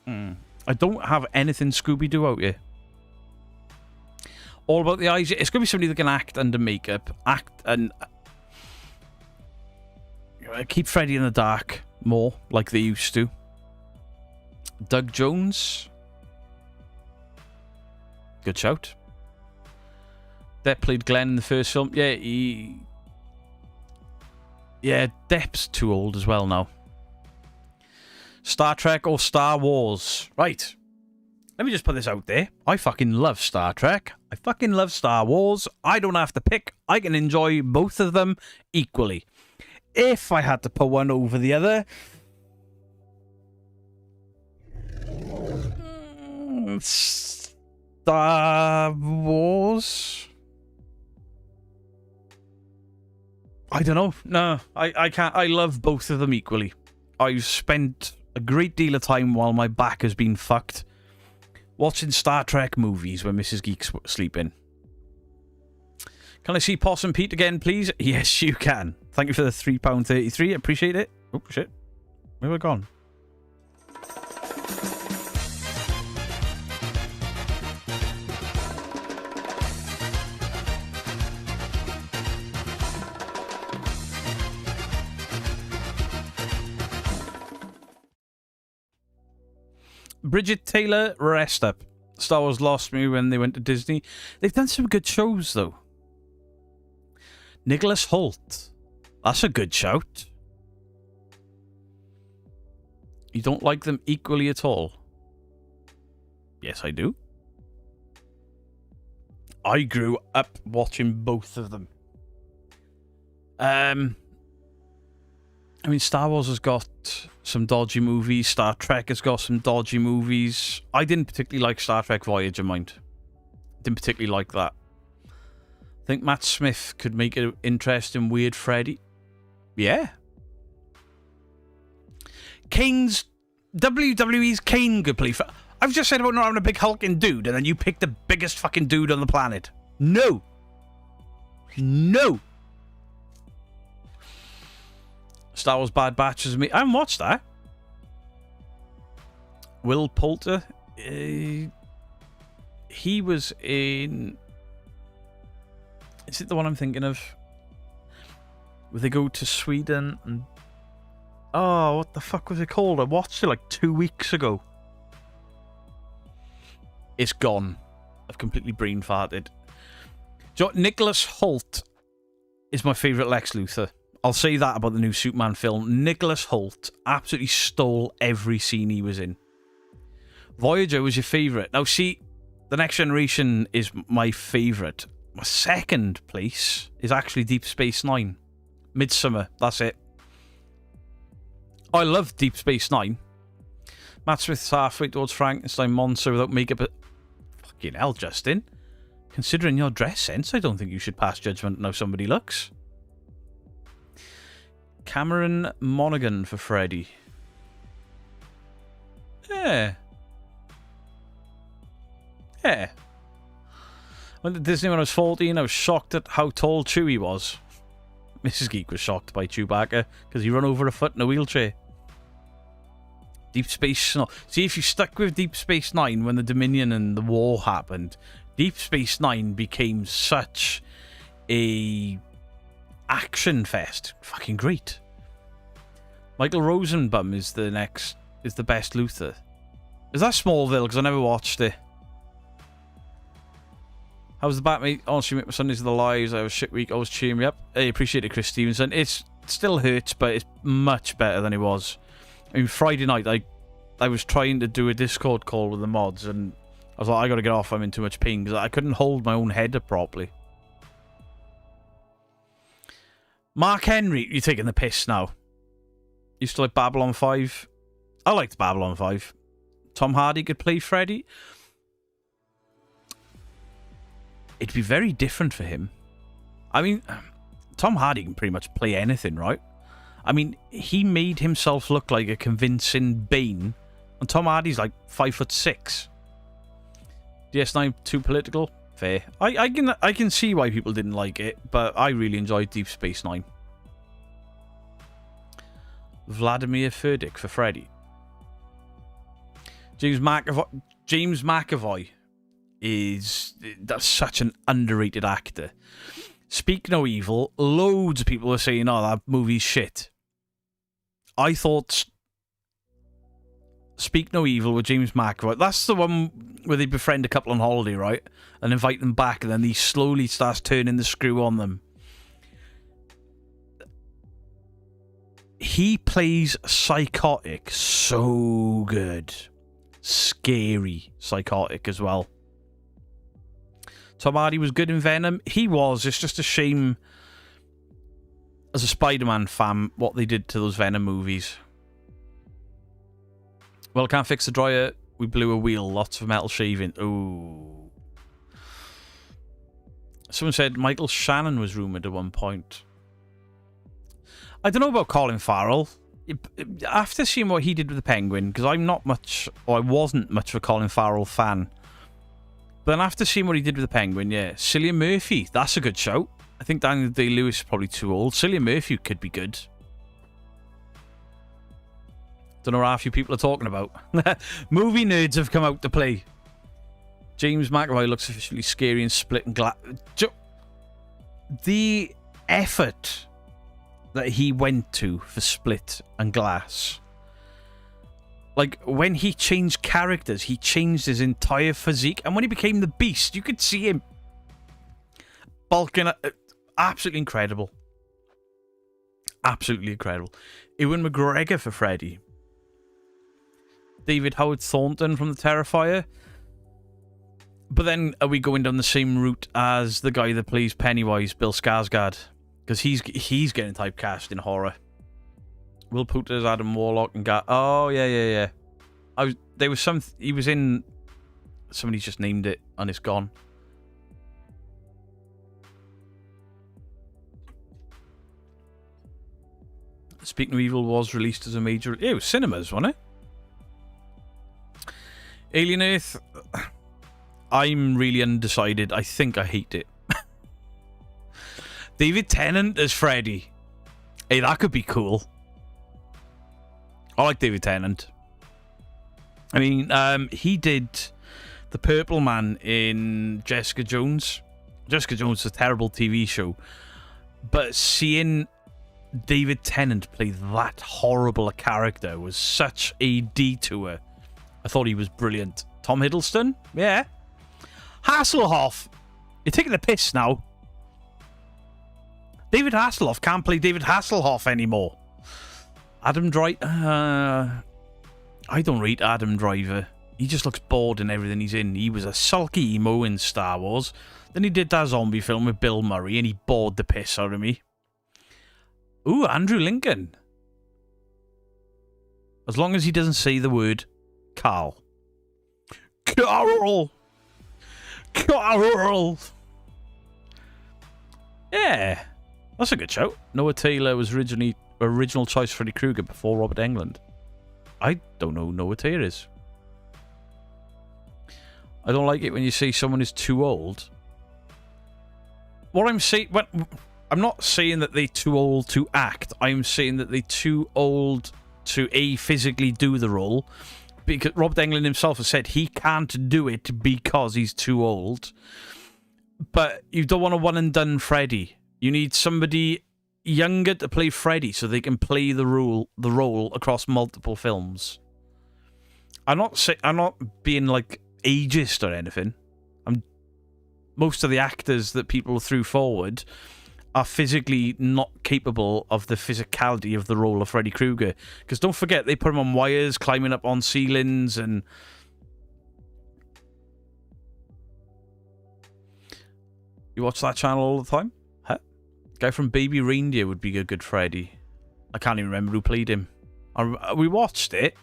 Speaker 1: I don't have anything Scooby-Doo out here. All about the eyes. It's going to be somebody that can act under makeup. Act and... keep Freddy in the dark more, like they used to. Doug Jones. Good shout. Depp played Glenn in the first film. Yeah, Yeah, Depp's too old as well now. Star Trek or Star Wars? Right. Let me just put this out there. I fucking love Star Trek. I fucking love Star Wars. I don't have to pick. I can enjoy both of them equally. If I had to put one over the other... Star Wars? I don't know. No, I can't. I love both of them equally. I've spent a great deal of time while my back has been fucked watching Star Trek movies when Mrs. Geek's sleeping. Can I see Possum Pete again, please? Yes, you can. Thank you for the £3.33. Appreciate it. Oh, shit. Where have I gone? Bridget Taylor, rest up. Star Wars lost me when they went to Disney. They've done some good shows, though. Nicholas Hoult. That's a good shout. You don't like them equally at all? Yes, I do. I grew up watching both of them. I mean, Star Wars has got some dodgy movies. Star Trek has got some dodgy movies. I didn't particularly like Star Trek Voyager, mind. Didn't particularly like that. I think Matt Smith could make an interesting Weird Freddy. Yeah. WWE's Kane could play for... I've just said about not having a big hulking dude, and then you pick the biggest fucking dude on the planet. No. No. Star Wars Bad Batch is me. I haven't watched that. Will Poulter. He was in... Is it the one I'm thinking of? Where they go to Sweden and... Oh, what the fuck was it called? I watched it like 2 weeks ago. It's gone. I've completely brain farted. So Nicholas Hoult is my favourite Lex Luthor. I'll say that about the new Superman film. Nicholas Hoult absolutely stole every scene he was in. Voyager was your favourite. Now see, The Next Generation is my favourite. My second place is actually Deep Space Nine. Midsummer, that's it. I love Deep Space Nine. Matt Smith's halfway towards Frankenstein monster without makeup. Fucking hell, Justin. Considering your dress sense, I don't think you should pass judgment on how somebody looks. Cameron Monaghan for Freddy. Yeah. Yeah. I went to Disney when I was 14. I was shocked at how tall Chewie was. Mrs. Geek was shocked by Chewbacca because he ran over a foot in a wheelchair. Deep Space Nine. See, if you stuck with Deep Space Nine when the Dominion and the war happened, Deep Space Nine became such a action fest. Fucking great. Michael Rosenbaum is the best Luthor. Is that Smallville? Because I never watched it. How's the Batman? Honestly, make my Sundays of the lives. I have a shit week. Always cheer me up. I appreciate it, Chris Stevenson. It still hurts, but it's much better than it was. I mean, Friday night, I was trying to do a Discord call with the mods, and I was like, I gotta get off. I'm in too much pain because I couldn't hold my own head up properly. Mark Henry, you're taking the piss now. Used to like Babylon 5. I liked Babylon 5. Tom Hardy could play Freddy. It'd be very different for him. I mean, Tom Hardy can pretty much play anything, right? I mean, he made himself look like a convincing Bane, and Tom Hardy's like 5'6". DS9 too political? Fair. I can see why people didn't like it, but I really enjoyed Deep Space Nine. Vladimir Furdik for Freddy. James McAvoy that's such an underrated actor. Speak No Evil, loads of people were saying, oh, that movie's shit. I thought Speak No Evil with James McAvoy, that's the one where they befriend a couple on holiday, right? And invite them back, and then he slowly starts turning the screw on them. He plays psychotic so good. Scary psychotic as well. Tom Hardy was good in Venom. He was. It's just a shame as a Spider-Man fan what they did to those Venom movies. Well, can't fix the dryer. We blew a wheel. Lots of metal shaving. Ooh. Someone said Michael Shannon was rumoured at one point. I don't know about Colin Farrell. After seeing what he did with the Penguin, because I wasn't much of a Colin Farrell fan. But then after seeing what he did with the Penguin, yeah. Cillian Murphy, that's a good shout. I think Daniel Day-Lewis is probably too old. Cillian Murphy could be good. Don't know what half you people are talking about. Movie nerds have come out to play. James McAvoy looks officially scary and split and glass. The effort that he went to for Split and Glass. Like, when he changed characters, he changed his entire physique. And when he became the Beast, you could see him bulking. Absolutely incredible. Absolutely incredible. Ewan McGregor for Freddy. David Howard Thornton from The Terrifier. But then, are we going down the same route as the guy that plays Pennywise, Bill Skarsgård? Because he's getting typecast in horror. Will Poulter as Adam Warlock and Oh, yeah. There was some... He was in... Somebody's just named it and it's gone. Speaking of Evil was released as a major... It was cinemas, wasn't it? Alien Earth... I'm really undecided. I think I hate it. David Tennant as Freddy. Hey, that could be cool. I like David Tennant. I mean, he did the Purple Man in Jessica Jones. Jessica Jones is a terrible TV show. But seeing David Tennant play that horrible a character was such a detour. I thought he was brilliant. Tom Hiddleston? Yeah. Hasselhoff! You're taking the piss now. David Hasselhoff can't play David Hasselhoff anymore. Adam Driver... I don't rate Adam Driver. He just looks bored in everything he's in. He was a sulky emo in Star Wars. Then he did that zombie film with Bill Murray and he bored the piss out of me. Ooh, Andrew Lincoln. As long as he doesn't say the word Carl. Carl! Carl! Yeah. That's a good shout. Noah Taylor was original choice Freddy Krueger before Robert Englund. I don't know who Noah Taylor is. I don't like it when you say someone is too old. What I'm saying... I'm not saying that they're too old to act. I'm saying that they're too old to, A, physically do the role. Because Robert Englund himself has said he can't do it because he's too old. But you don't want a one-and-done Freddy. You need somebody younger to play Freddy so they can play the role across multiple films. I'm not being like ageist or anything. Most of the actors that people threw forward are physically not capable of the physicality of the role of Freddy Krueger. Because don't forget, they put him on wires, climbing up on ceilings, and... You watch that channel all the time? Huh? Guy from Baby Reindeer would be a good Freddy. I can't even remember who played him. We watched it.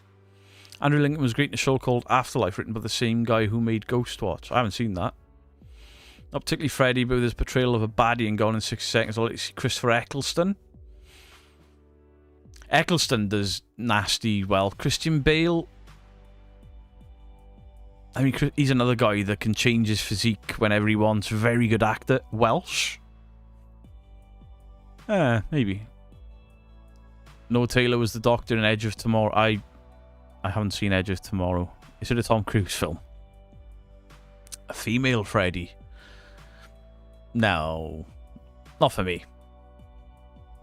Speaker 1: Andrew Lincoln was great in a show called Afterlife, written by the same guy who made Ghostwatch. I haven't seen that. Not particularly Freddy, but with his portrayal of a baddie and Gone in 60 Seconds, I'll let you see Christopher Eccleston. Eccleston does nasty well. Christian Bale... I mean, he's another guy that can change his physique whenever he wants. Very good actor. Welsh? Maybe. Noah Taylor was the Doctor in Edge of Tomorrow. I haven't seen Edge of Tomorrow. Is it a Tom Cruise film? A female Freddy? No. Not for me.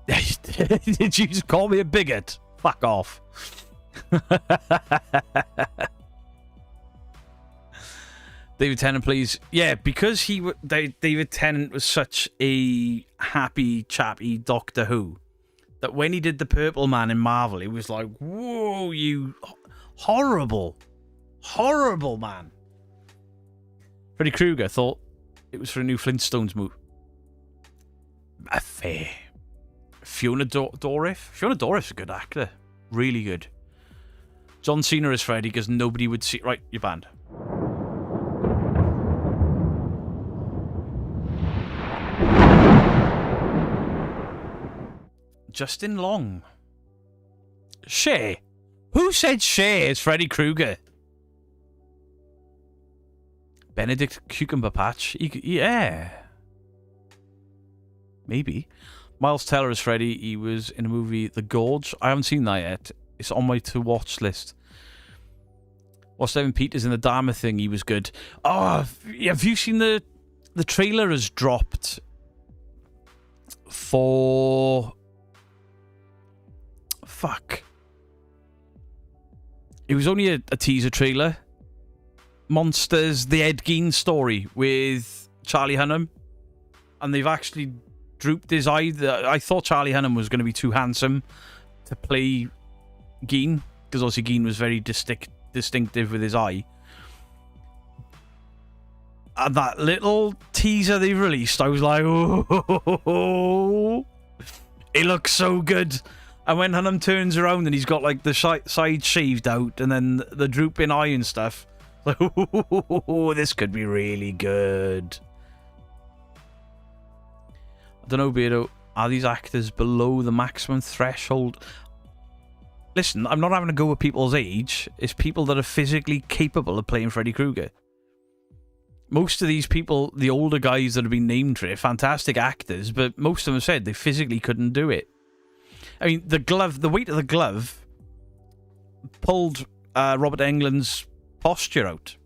Speaker 1: Did you just call me a bigot? Fuck off. David Tennant, please. Yeah, because David Tennant was such a happy, chappy Doctor Who, that when he did the Purple Man in Marvel, it was like, whoa, you horrible, horrible man. Freddy Krueger thought it was for a new Flintstones movie. Fair. Fiona Dourif. Fiona Dourif's a good actor. Really good. John Cena as Freddy because nobody would see... Right, you're banned. Justin Long. Cher. Who said Cher is Freddy Krueger? Benedict Cucumber Patch. Yeah. Maybe. Miles Teller as Freddy. He was in a movie, The Gorge. I haven't seen that yet. It's on my to-watch list. Watched Evan Peters in the Dharma Thing. He was good. Oh, have you seen the trailer has dropped for... Fuck. It was only a teaser trailer. Monsters, the Ed Gein story with Charlie Hunnam. And they've actually drooped his eye. I thought Charlie Hunnam was going to be too handsome to play Gein, because obviously Gein was very distinctive with his eye. And that little teaser they released, I was like, oh, it looks so good. And when Hunnam turns around and he's got like the side shaved out and then the drooping eye and stuff, like, oh, this could be really good. I don't know, Beardo. Are these actors below the maximum threshold? Listen, I'm not having to go with people's age. It's people that are physically capable of playing Freddy Krueger. Most of these people, the older guys that have been named for it, fantastic actors, but most of them have said they physically couldn't do it. I mean, the weight of the glove pulled Robert Englund's posture out.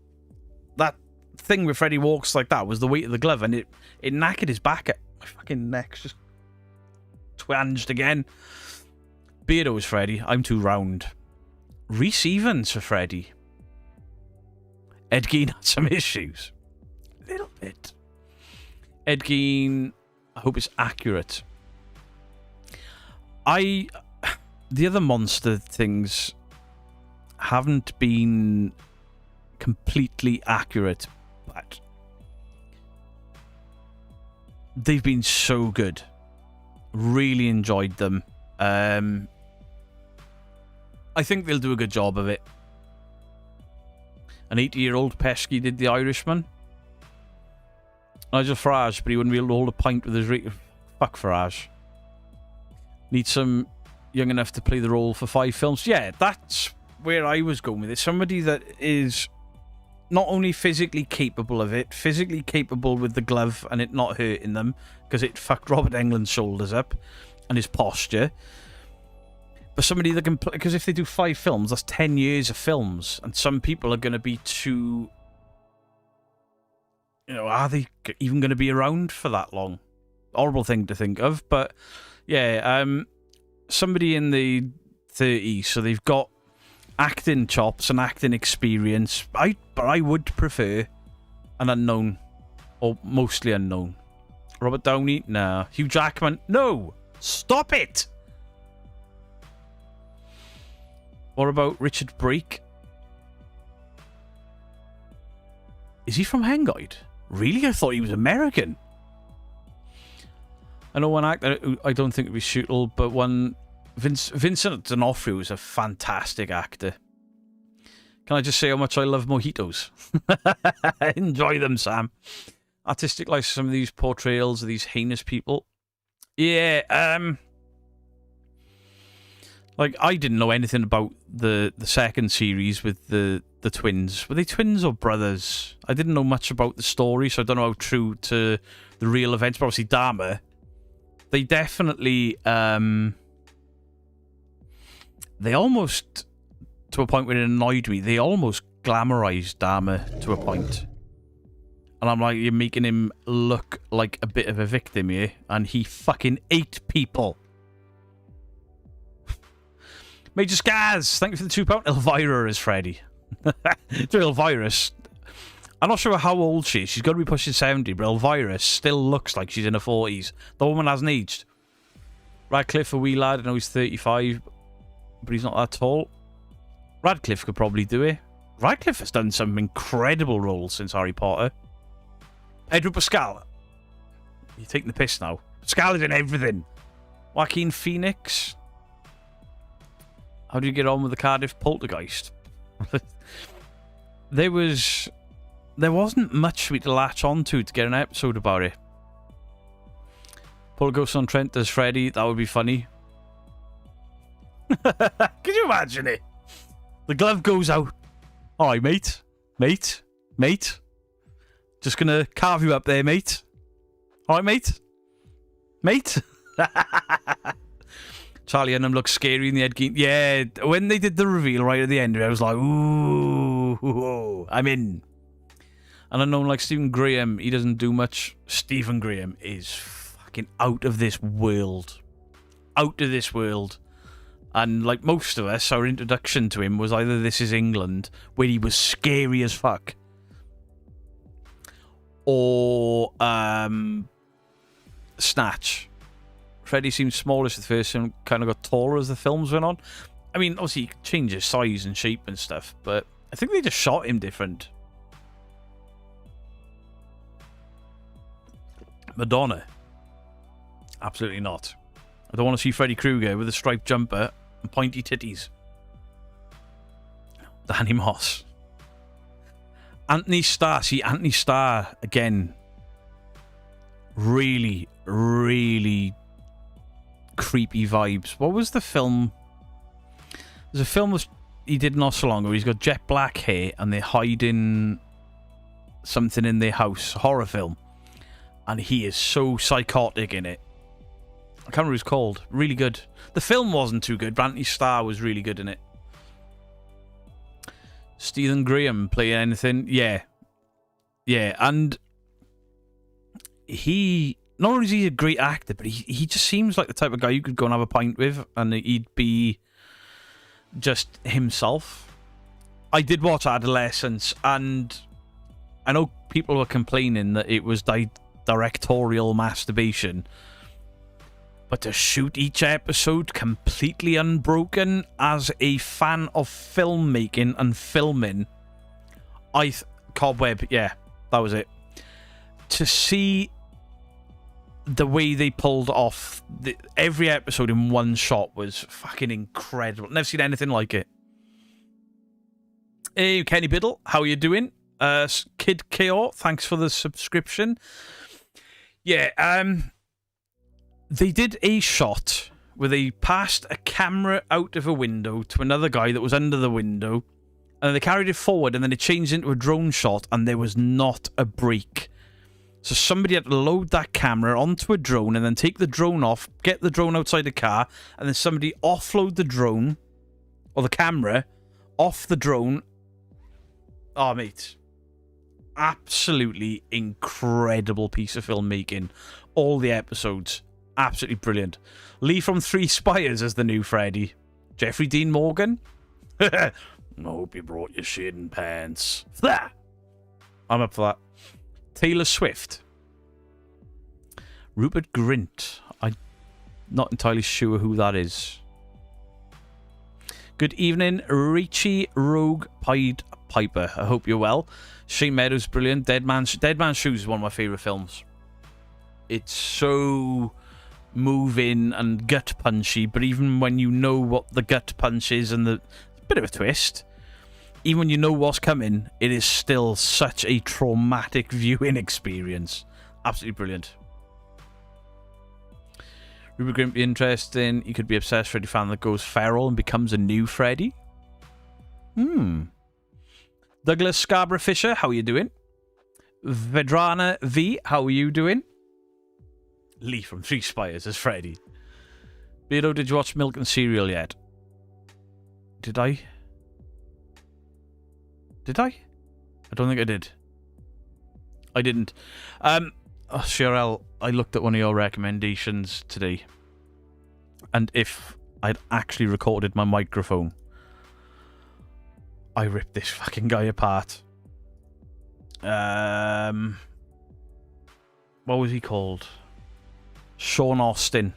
Speaker 1: That thing where Freddy walks like that was the weight of the glove, and it knackered his back. My fucking neck's just twanged again. Beardo's Freddy. I'm too round. Rhys Evans for Freddy. Ed Gein had some issues. A little bit. Ed Gein, I hope it's accurate. The other monster things haven't been completely accurate, but they've been so good. Really enjoyed them. I think they'll do a good job of it. An 80-year-old Pesky did The Irishman. Nigel Farage, but he wouldn't be able to hold a pint with his... Fuck Farage. Need some young enough to play the role for 5 films. Yeah, that's where I was going with it. Somebody that is not only physically capable of it, physically capable with the glove and it not hurting them, because it fucked Robert Englund's shoulders up and his posture. But somebody that can play, because if they do 5 films, that's 10 years of films, and some people are going to be too... are they even going to be around for that long? Horrible thing to think of, but yeah, somebody in the 30s, so they've got acting chops and acting experience. But I would prefer an unknown, or mostly unknown. Robert Downey? Nah. Hugh Jackman? No! Stop it! What about Richard Brake? Is he from Hangout? Really? I thought he was American. I know one actor who I don't think would be suitable, but one... Vincent D'Onofrio is a fantastic actor. Can I just say how much I love mojitos? Enjoy them, Sam. Artistic life, some of these portrayals of these heinous people. Yeah, like, I didn't know anything about the second series with the twins. Were they twins or brothers? I didn't know much about the story, so I don't know how true to the real events. But obviously, Dahmer, they definitely, they almost, to a point where it annoyed me, they almost glamorized Dahmer to a point. And I'm like, you're making him look like a bit of a victim here, and he fucking ate people. Major Scars, thank you for the £2. Elvira is Freddy. To Elvira, I'm not sure how old she is. She's got to be pushing 70, but Elvira still looks like she's in her 40s. The woman hasn't aged. Radcliffe, a wee lad, I know he's 35, but he's not that tall. Radcliffe could probably do it. Radcliffe has done some incredible roles since Harry Potter. Edward Pascal. You're taking the piss now. Pascal is in everything. Joaquin Phoenix. How do you get on with the Cardiff Poltergeist? There wasn't much for me to latch onto to get an episode about it. Paul Ghost on Trent as Freddy, that would be funny. Can you imagine it? The glove goes out. Alright, mate. Mate. Just gonna carve you up there, mate. Alright, mate. Charlie Hunnam looks scary in the Ed Gein. Yeah, when they did the reveal right at the end, I was like, ooh, I'm in. And I know, like Stephen Graham, he doesn't do much. Stephen Graham is fucking out of this world. And like most of us, our introduction to him was either This Is England, where he was scary as fuck, or Snatch. Freddy seemed smallish at first and kind of got taller as the films went on. I mean, obviously he changes size and shape and stuff, but I think they just shot him different. Madonna. Absolutely not. I don't want to see Freddy Krueger with a striped jumper and pointy titties. Danny Moss. Anthony Starr. See, Anthony Starr, again, really, really creepy vibes. What was the film? There's a film he did not so long ago. He's got jet black hair and they're hiding something in their house. A horror film. And he is so psychotic in it. I can't remember what it's called. Really good. The film wasn't too good, but Anthony Starr was really good in it. Stephen Graham playing anything? Yeah. Yeah, and he... Not only is he a great actor, but he just seems like the type of guy you could go and have a pint with, and he'd be just himself. I did watch Adolescence, and I know people were complaining that it was directorial masturbation, but to shoot each episode completely unbroken as a fan of filmmaking and filming, Cobweb, yeah, that was it. To see the way they pulled off every episode in one shot was fucking incredible. Never seen anything like it. Hey, Kenny Biddle, how are you doing? Kid KO, thanks for the subscription. Yeah, they did a shot where they passed a camera out of a window to another guy that was under the window, and they carried it forward, and then it changed into a drone shot, and there was not a break. So somebody had to load that camera onto a drone and then take the drone off, get the drone outside the car, and then somebody offload the drone, or the camera, off the drone. Oh, mate. Absolutely incredible piece of filmmaking. All the episodes. Absolutely brilliant. Lee from Three Spires as the new Freddy. Jeffrey Dean Morgan. I hope you brought your shin pants. I'm up for that. Taylor Swift. Rupert Grint. I'm not entirely sure who that is. Good evening, Richie Rogue Pied Piper. I hope you're well. Shane Meadows, brilliant. Dead Man's Shoes is one of my favourite films. It's so moving and gut punchy, but even when you know what the gut punch is and the bit of a twist, even when you know what's coming, it is still such a traumatic viewing experience. Absolutely brilliant. Rupert Grint be interesting. You could be obsessed Freddy fan that goes feral and becomes a new Freddy. Douglas Scarborough Fisher, how are you doing? Vedrana V, how are you doing? Lee from Three Spires as Freddy. Beardo, did you watch Milk and Cereal yet? Did I? Did I? I don't think I did. I didn't. Cheryl, I looked at one of your recommendations today, and if I'd actually recorded my microphone, I ripped this fucking guy apart. What was he called? Sean Austin.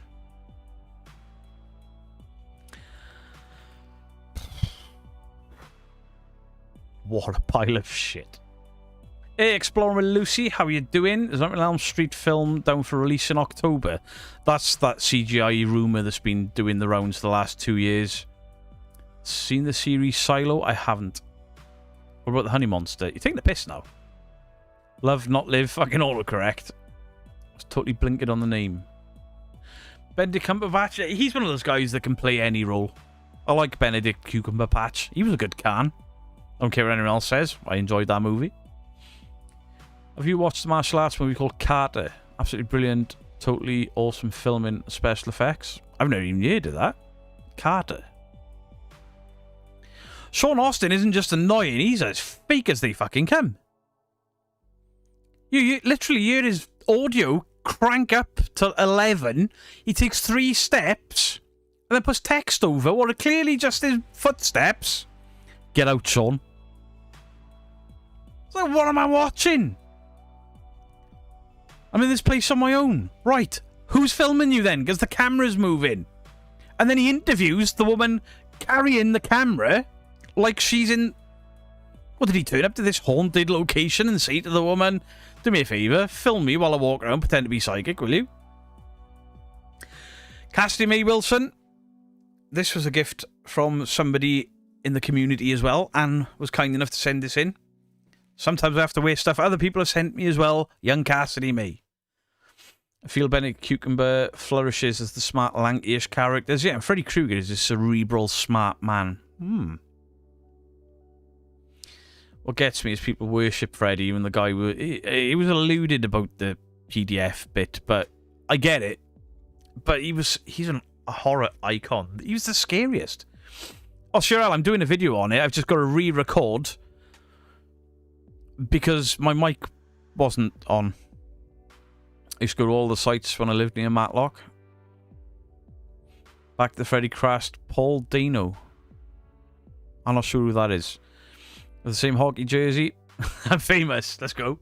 Speaker 1: What a pile of shit. Hey, Exploring with Lucy, how are you doing? Is that an Elm Street film down for release in October? That's that CGI rumour that's been doing the rounds the last 2 years. Seen the series Silo? I haven't. What about the Honey Monster? You're taking the piss now. Love, not live, fucking autocorrect. I was totally blinking on the name. Benedict Cumberbatch, he's one of those guys that can play any role. I like Benedict Cumberbatch. He was a good Can. I don't care what anyone else says. I enjoyed that movie. Have you watched the martial arts movie called Carter? Absolutely brilliant. Totally awesome filming, special effects. I've never even heard of that. Carter. Sean Austin isn't just annoying, he's as fake as they fucking come. You literally hear his audio crank up to 11. He takes 3 steps and then puts text over what are clearly just his footsteps. Get out, Sean. So what am I watching? I'm in this place on my own. Right. Who's filming you then? Because the camera's moving. And then he interviews the woman carrying the camera like she's in... What, did he turn up to this haunted location and say to the woman, do me a favour, film me while I walk around, pretend to be psychic, will you? Cassidy May Wilson. This was a gift from somebody in the community as well. Anne was kind enough to send this in. Sometimes I have to wear stuff other people have sent me as well. Young Cassidy May. I feel Benedict Cucumber flourishes as the smart, lanky-ish characters. Yeah, Freddy Krueger is a cerebral, smart man. What gets me is people worship Freddy, when the guy he was alluded about the PDF bit, but I get it. But he's a horror icon. He was the scariest. Oh, Cheryl, I'm doing a video on it. I've just got to re-record because my mic wasn't on. I used to go to all the sites when I lived near Matlock. Back to Freddy Crashed, Paul Dino. I'm not sure who that is. With the same hockey jersey. I'm famous. Let's go.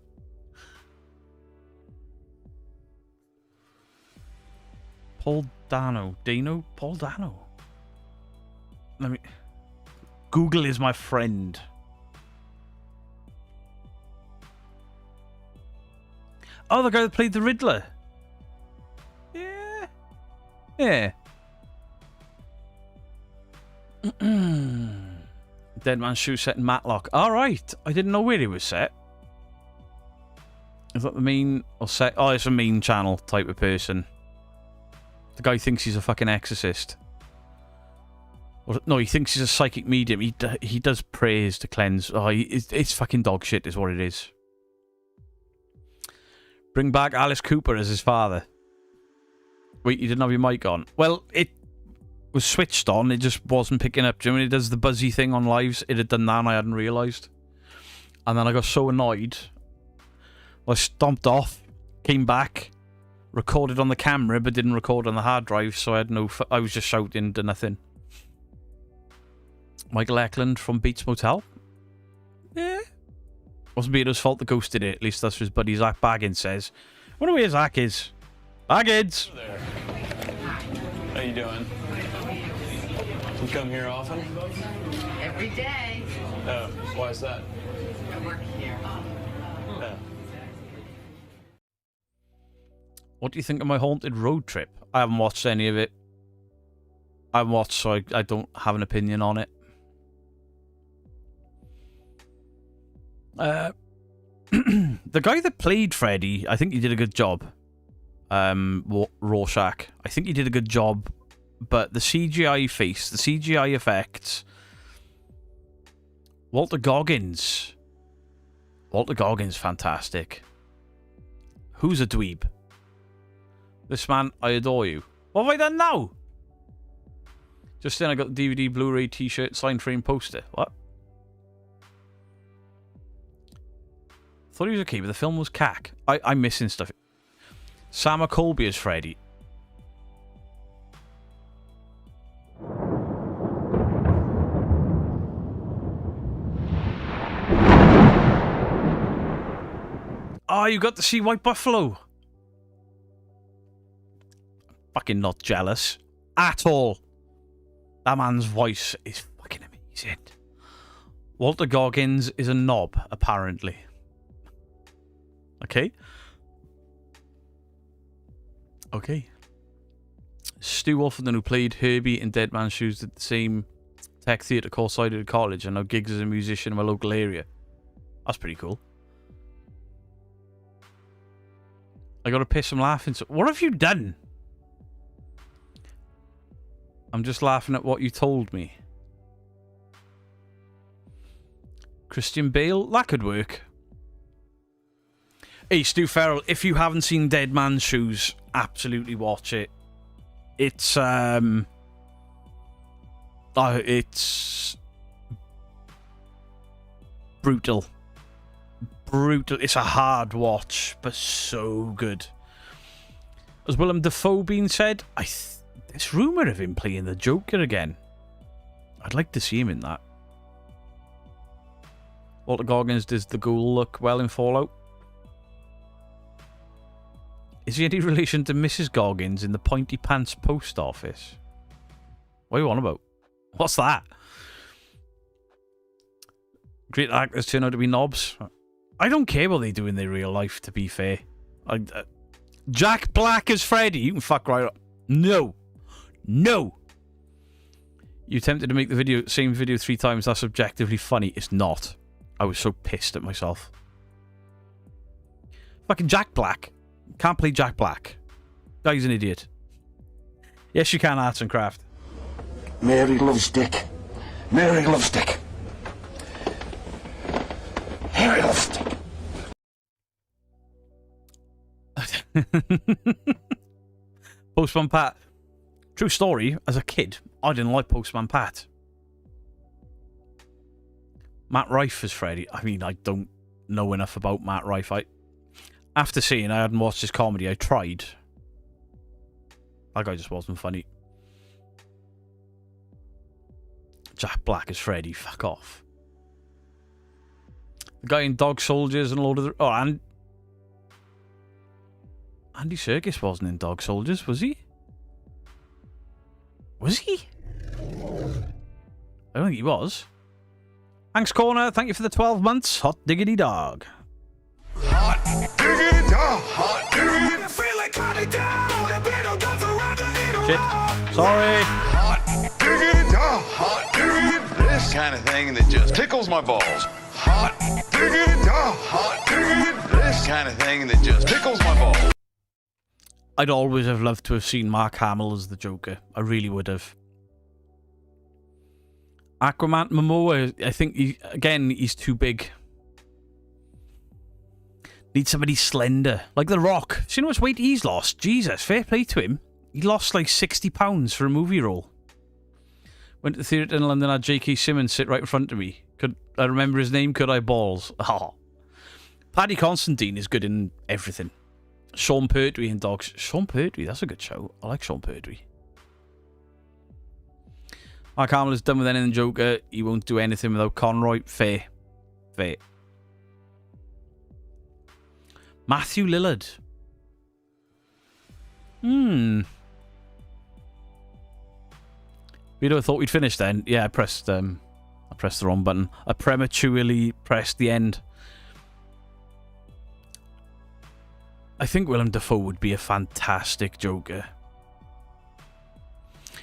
Speaker 1: Paul Dano. Dino? Paul Dano. Let me... Google is my friend. Oh, the guy that played the Riddler. Yeah. Yeah. Dead Man's Shoe set in Matlock. Alright. I didn't know where he was set. Is that the main or set? Oh, it's a main channel type of person. The guy thinks he's a fucking exorcist. Or, no, he thinks he's a psychic medium. He does prayers to cleanse. Oh, it's fucking dog shit is what it is. Bring back Alice Cooper as his father. Wait, you didn't have your mic on? Well, it was switched on. It just wasn't picking up. Do you know when it does the buzzy thing on lives? It had done that and I hadn't realised. And then I got so annoyed. I stomped off, came back, recorded on the camera, but didn't record on the hard drive, so I had no... I was just shouting to nothing. Michael Eklund from Beats Motel. Yeah. Wasn't Beato's fault the ghost did it. At least that's what his buddy Zach Baggins says. I wonder where Zach is. Baggins!
Speaker 10: There. How you doing? You come here often?
Speaker 5: Every day.
Speaker 10: Oh, why is that?
Speaker 5: I work here.
Speaker 10: Yeah.
Speaker 1: What do you think of my Haunted Road Trip? I haven't watched any of it. I haven't watched, so I don't have an opinion on it. The guy that played Freddy, I think he did a good job. Rorschach. I think he did a good job, but the CGI face, the CGI effects... Walter Goggins. Walter Goggins, fantastic. Who's a dweeb? This man, I adore you. What have I done now? Just then I got the DVD, Blu-ray, T-shirt, signed frame poster. What? Thought he was okay, but the film was cack. I'm missing stuff. Sam Colby as Freddy. Oh, you got to see White Buffalo. Fucking not jealous. At all. That man's voice is fucking amazing. Walter Goggins is a knob, apparently. Okay. Okay. Stu Wolfenden, who played Herbie in Dead Man's Shoes, did the same tech theatre course I did at college, and now gigs as a musician in my local area. That's pretty cool. I gotta piss him laughing. So what have you done? I'm just laughing at what you told me. Christian Bale, that could work. Hey, Stu Farrell, if you haven't seen Dead Man's Shoes, absolutely watch it. It's brutal. Brutal. It's a hard watch, but so good. As Willem Dafoe being said, there's rumour of him playing the Joker again. I'd like to see him in that. Walter Goggins does the ghoul look well in Fallout. Is he any relation to Mrs. Goggins in the Pointy Pants post office? What are you on about? What's that? Great actors turn out to be knobs. I don't care what they do in their real life, to be fair. Jack Black as Freddy, you can fuck right up. No. No! You attempted to make the same video 3 times. That's objectively funny. It's not. I was so pissed at myself. Fucking Jack Black. Can't play Jack Black. Guy's an idiot. Yes, you can, arts and craft.
Speaker 7: Mary loves Dick. Mary loves Dick. Mary loves Dick.
Speaker 1: Postman Pat. True story, as a kid, I didn't like Postman Pat. Matt Rife as Freddy. I mean, I don't know enough about Matt Rife. After seeing I hadn't watched his comedy, I tried. That guy just wasn't funny. Jack Black as Freddy. Fuck off. The guy in Dog Soldiers and a load of the... Oh, and... Andy Serkis wasn't in Dog Soldiers, was he? Was he? I don't think he was. Thanks, Corner. Thank you for the 12 months. Hot diggity dog.
Speaker 6: Hot diggity dog. Hot diggity.
Speaker 1: Shit. Sorry.
Speaker 6: Hot diggity dog. Hot diggity. This kind of thing that just tickles my balls. Hot diggity dog. Hot diggity. This kind of thing that just tickles my balls.
Speaker 1: I'd always have loved to have seen Mark Hamill as the Joker. I really would have. Aquaman Momoa, I think, he's too big. Need somebody slender. Like The Rock. See how much weight he's lost? Jesus, fair play to him. He lost like 60 pounds for a movie role. Went to the theatre in London, had J.K. Simmons sit right in front of me. Could I remember his name? Could I balls? Oh. Paddy Constantine is good in everything. Sean Pertwee in Dogs. Sean Pertwee, that's a good show. I like Sean Pertwee. Mark Hamill is done with anything Joker. He won't do anything without Conroy. Fair. Fair. Matthew Lillard. Vito, I thought we'd finished then. Yeah, I pressed the wrong button. I prematurely pressed the end. I think Willem Dafoe would be a fantastic Joker.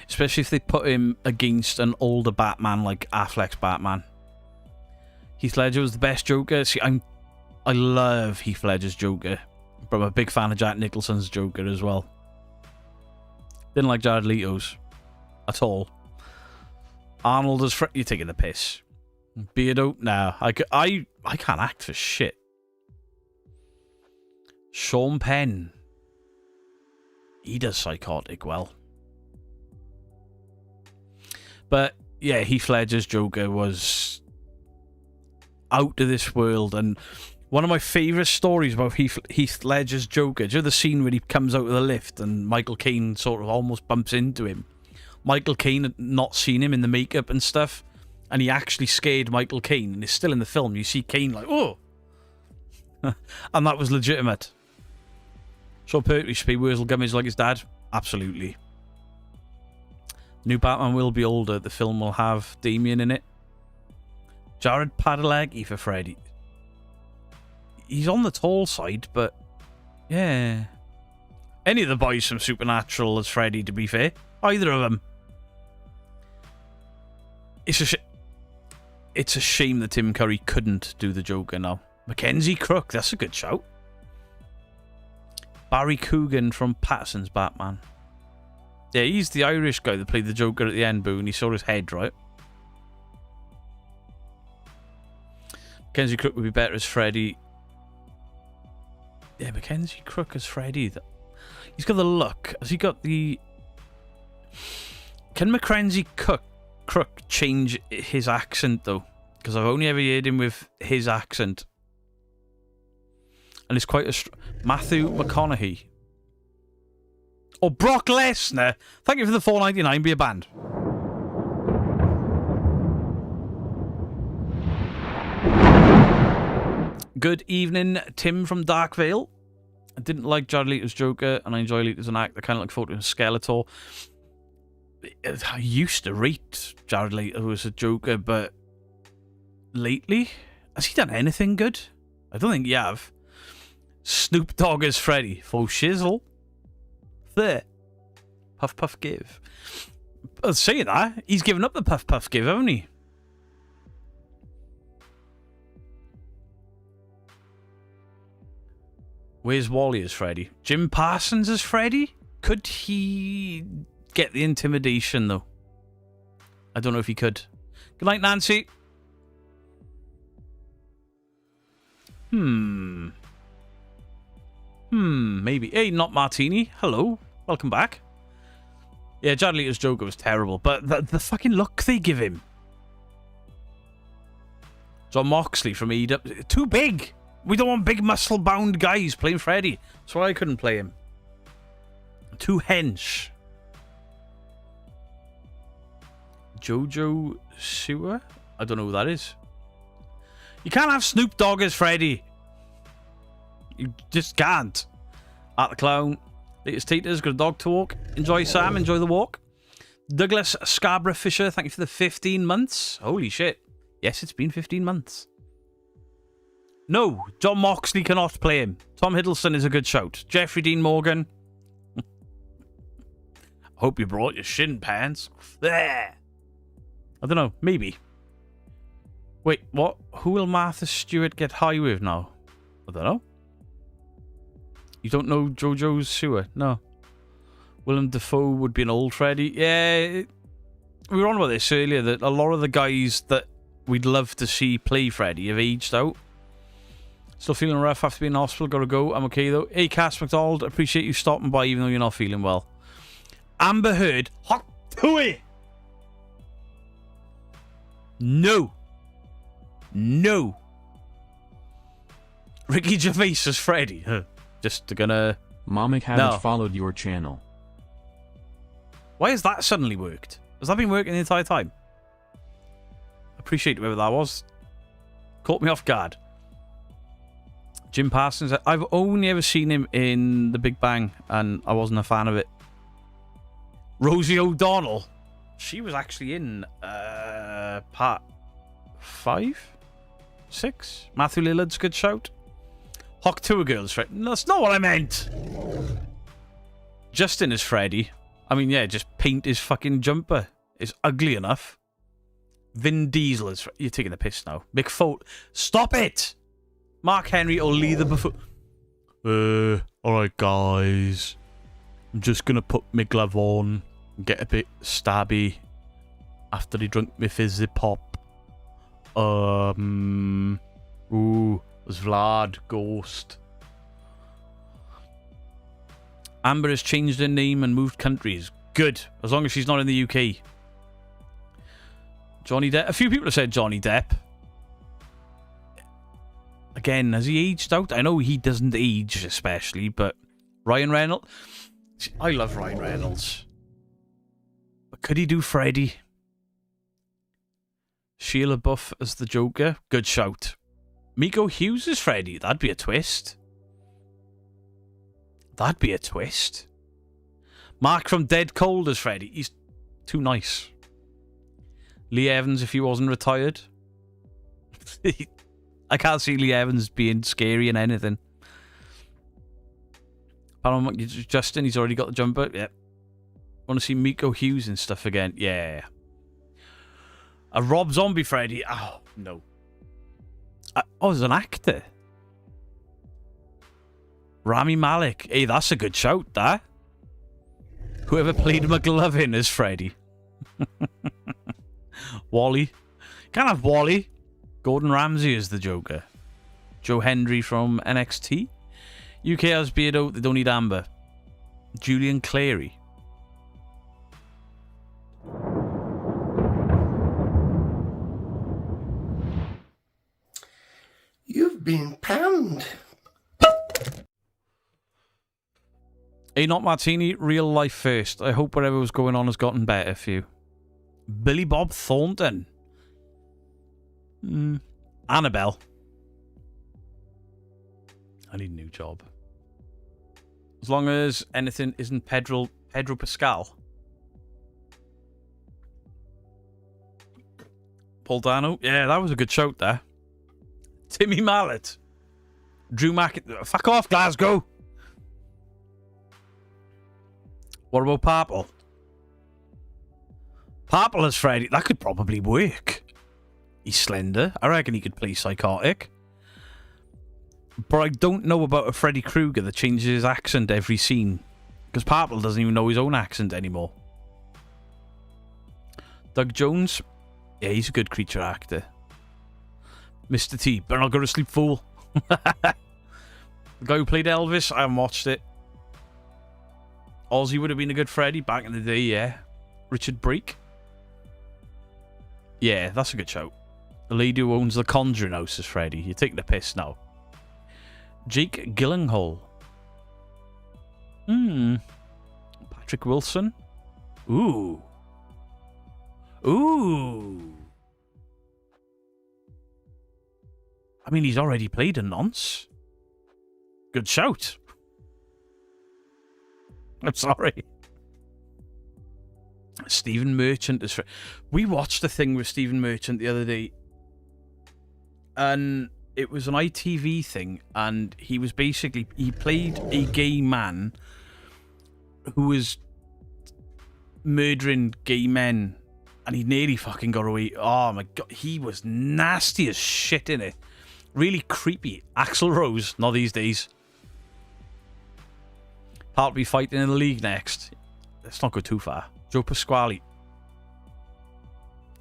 Speaker 1: Especially if they put him against an older Batman like Affleck's Batman. Heath Ledger was the best Joker. See, I love Heath Ledger's Joker. But I'm a big fan of Jack Nicholson's Joker as well. Didn't like Jared Leto's at all. Arnold as you're taking the piss. Beardo? Nah. I can't act for shit. Sean Penn. He does psychotic well. But yeah, Heath Ledger's Joker was out of this world. And one of my favourite stories about Heath Ledger's Joker, do you know the scene where he comes out of the lift and Michael Caine sort of almost bumps into him? Michael Caine had not seen him in the makeup and stuff, and he actually scared Michael Caine, and it's still in the film. You see Caine like, oh! And that was legitimate. Sean Pertwee should be Wurzel Gummidge like his dad? Absolutely. New Batman will be older. The film will have Damien in it. Jared Padalecki for Freddy. He's on the tall side, but yeah. Any of the boys from Supernatural as Freddy, to be fair. Either of them. It's a shame that Tim Curry couldn't do the Joker now. Mackenzie Crook, that's a good shout. Barry Coogan from Patterson's Batman. Yeah, he's the Irish guy that played the Joker at the end, Boo, and he saw his head, right? Mackenzie Crook would be better as Freddy. Yeah, Mackenzie Crook as Freddy. He's got the look. Has he got the... Can Mackenzie Crook change his accent, though? Because I've only ever heard him with his accent. And it's quite a... Matthew McConaughey. Or Brock Lesnar. Thank you for the $4.99. Be a band. Good evening, Tim from Darkvale. I didn't like Jared Leto's Joker, and I enjoy Leto as an actor. Kind of like Photo Skeletor. I used to rate Jared Leto as a Joker, but lately, has he done anything good? I don't think he have. Snoop Dogg as Freddy. Faux shizzle. There. Puff puff give. Saying that, he's given up the puff puff give, haven't he? Where's Wally as Freddy? Jim Parsons as Freddy? Could he get the intimidation, though? I don't know if he could. Good night, Nancy. Maybe. Hey, not Martini. Hello. Welcome back. Yeah, Jared Leto's Joker was terrible, but the fucking look they give him. John Moxley from EW. Too big. We don't want big muscle-bound guys playing Freddy. That's why I couldn't play him. Too hench. Jojo Sewer? I don't know who that is. You can't have Snoop Dogg as Freddy. You just can't. Art the Clown. Latest Taters, got a dog to walk. Enjoy, Sam. Enjoy the walk. Douglas Scarborough Fisher, thank you for the 15 months. Holy shit. Yes, it's been 15 months. No, John Moxley cannot play him. Tom Hiddleston is a good shout. Jeffrey Dean Morgan. Hope you brought your shin pants. There. I don't know. Maybe. Wait, what? Who will Martha Stewart get high with now? I don't know. You don't know JoJo's Sewer? No. Willem Dafoe would be an old Freddy. Yeah, we were on about this earlier, that a lot of the guys that we'd love to see play Freddy have aged out. Still feeling rough after being in hospital. Gotta go. I'm okay, though. Hey, Cass McDonald. Appreciate you stopping by, even though you're not feeling well. Amber Heard. Hot tooey. No. No. Ricky Gervais as Freddy. Just gonna...
Speaker 11: Momik haven't followed your channel.
Speaker 1: Why has that suddenly worked? Has that been working the entire time? Appreciate whoever that was. Caught me off guard. Jim Parsons. I've only ever seen him in The Big Bang, and I wasn't a fan of it. Rosie O'Donnell. She was actually in part 5? 6? Matthew Lillard's good shout. Hawk Tour Girls. No, that's not what I meant. Justin is Freddy. I mean, yeah, just paint his fucking jumper. It's ugly enough. Vin Diesel is... You're taking the piss now. Mick Foley. Stop it! Mark Henry or Lee the Buffoon. Alright, guys. I'm just gonna put my glove on and get a bit stabby after he drunk my fizzy pop. Ooh, it was Vlad, Ghost. Amber has changed her name and moved countries. Good, as long as she's not in the UK. Johnny Depp. A few people have said Johnny Depp. Again, has he aged out? I know he doesn't age especially, but Ryan Reynolds. I love Ryan Reynolds. But could he do Freddy? Sheila Buff as the Joker. Good shout. Miko Hughes as Freddy. That'd be a twist. That'd be a twist. Mark from Dead Cold as Freddy. He's too nice. Lee Evans if he wasn't retired. I can't see Lee Evans being scary in anything. Justin, he's already got the jumper. Yep. Want to see Miko Hughes and stuff again? Yeah. A Rob Zombie Freddy? Oh, no. As an actor? Rami Malek. Hey, that's a good shout, that. Whoever played McLovin as Freddy. Wally. Can't have Wally. Gordon Ramsay is the Joker. Joe Hendry from NXT. UK has Beardo. They don't need Amber. Julian Clary.
Speaker 9: You've been panned.
Speaker 1: Hey, not Martini. Real life first. I hope whatever was going on has gotten better for you. Billy Bob Thornton. Annabelle. I need a new job. As long as anything isn't Pedro Pascal. Paul Dano. Yeah, that was a good shout there. Timmy Mallet. Drew Fuck off, Glasgow. What about Purple? Purple as Freddy. That could probably work. He's slender. I reckon he could play psychotic. But I don't know about a Freddy Krueger that changes his accent every scene. Because Purple doesn't even know his own accent anymore. Doug Jones. Yeah, he's a good creature actor. Mr. T. Better not go to sleep, fool. The guy who played Elvis, I haven't watched it. Ozzy would have been a good Freddy back in the day, yeah. Richard Brake. Yeah, that's a good shout. The lady who owns the Conjuring house is Freddy. You're taking the piss now. Jake Gyllenhaal. Patrick Wilson. Ooh. I mean, he's already played a nonce. Good shout. I'm sorry. Stephen Merchant is... We watched a thing with Stephen Merchant the other day. And it was an ITV thing. And he was basically... He played a gay man who was murdering gay men. And he nearly fucking got away. Oh my God. He was nasty as shit in it. Really creepy. Axl Rose. Not these days. Part will be fighting in the league next. Let's not go too far. Joe Pasquale.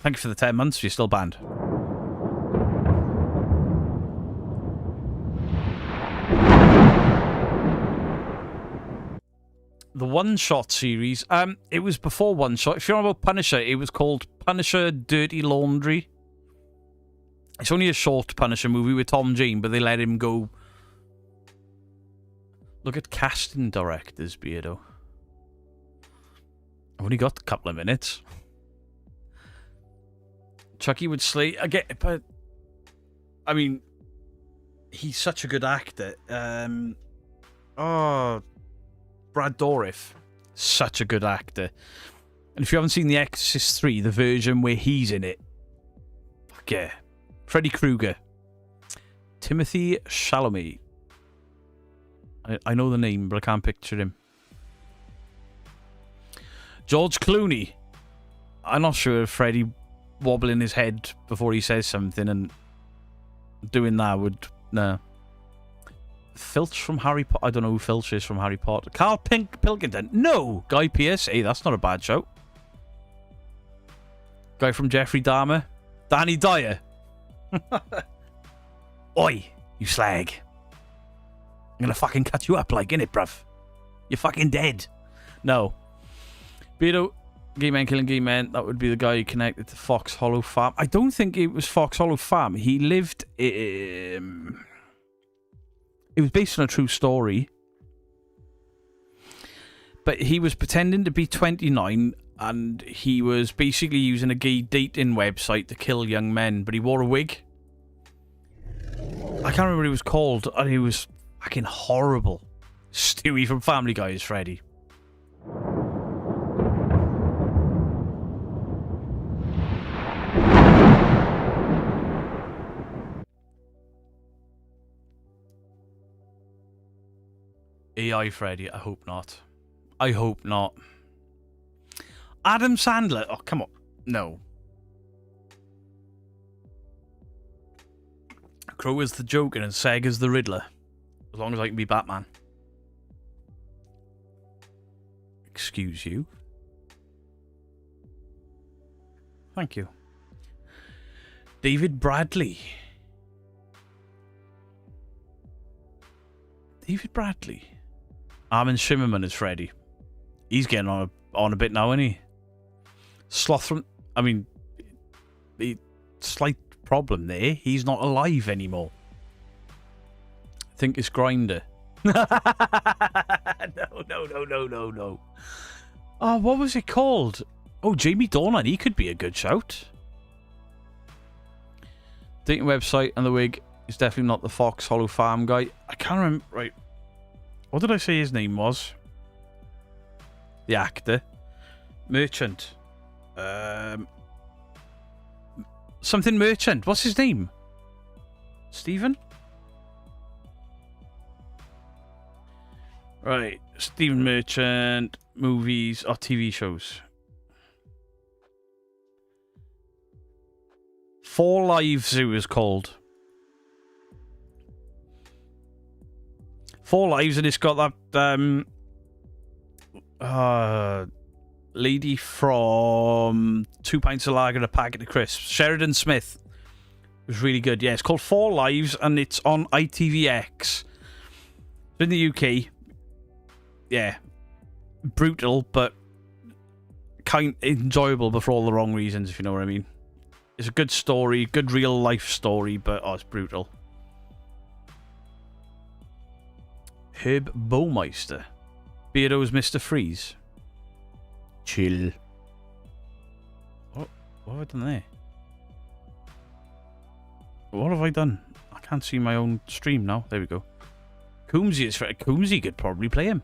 Speaker 1: Thank you for the 10 months. You're still banned. The One Shot series. It was before One Shot. If you're on about Punisher, it was called Punisher Dirty Laundry. It's only a short Punisher movie with Tom Jane, but they let him go. Look at casting directors, Beardo. I've only got a couple of minutes. Chucky would slay again, but I mean, he's such a good actor. Brad Dourif, such a good actor. And if you haven't seen The Exorcist 3, the version where he's in it, fuck yeah. Freddy Krueger. Timothy Chalamet. I know the name, but I can't picture him. George Clooney. I'm not sure if Freddy wobbling his head before he says something and doing that would... No. Filch from Harry Potter. I don't know who Filch is from Harry Potter. Carl Pilkington. No! Guy Pearce. Hey, that's not a bad show. Guy from Jeffrey Dahmer. Danny Dyer. Oi, you slag. I'm gonna fucking cut you up like, innit, bruv? You're fucking dead. No. Beardo, gay men killing gay men. That would be the guy connected to Fox Hollow Farm. I don't think it was Fox Hollow Farm. He lived... it was based on a true story. But he was pretending to be 29 and he was basically using a gay dating website to kill young men. But he wore a wig. I can't remember what he was called. And he was fucking horrible. Stewie from Family Guy is Freddy. AI Freddy, I hope not. I hope not. Adam Sandler. Oh, come on. No. Crow is the Joker and Sega's the Riddler. As long as I can be Batman. Excuse you. Thank you. David Bradley. David Bradley. Armin Shimmerman is Freddy. He's getting on a bit now, isn't he? Sloth from... I mean... slight problem there. He's not alive anymore. I think it's Grinder. No. Oh, what was it called? Oh, Jamie Dornan. He could be a good shout. Dating website and the wig is definitely not the Fox Hollow Farm guy. I can't remember... Right. What did I say his name was? The actor. Merchant. Something Merchant. What's his name? Stephen? Right, Stephen Merchant, movies or TV shows. 4 Live Zoo is called. 4 Lives, and it's got that lady from 2 Pints of Lager and a Packet of Crisps, Sheridan Smith. It was really good. Yeah, it's called 4 Lives, and it's on ITVX. In the UK, yeah, brutal, but kind enjoyable, but for all the wrong reasons, if you know what I mean. It's a good story, good real life story, but oh, it's brutal. Herb Bowmeister. Beardo's Mr. Freeze. Chill. What have I done there? What have I done? I can't see my own stream now. There we go. Coombsy is for Coombsy could probably play him.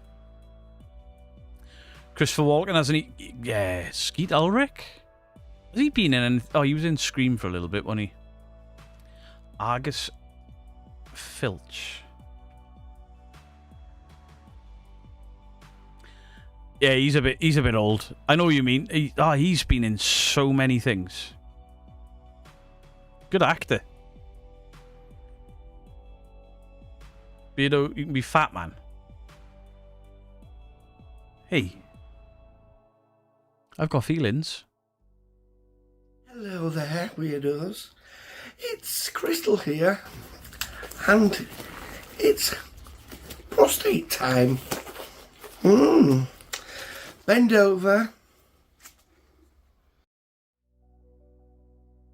Speaker 1: Christopher Walken hasn't he? Yeah, Skeet Ulrich. Has he been in? Oh, he was in Scream for a little bit, wasn't he? Argus Filch. Yeah, he's a bit old. I know what you mean. He's been in so many things. Good actor. Beardo, you can be Fat Man. Hey. I've got feelings.
Speaker 9: Hello there, weirdos. It's Crystal here. And it's prostate time. Bend over.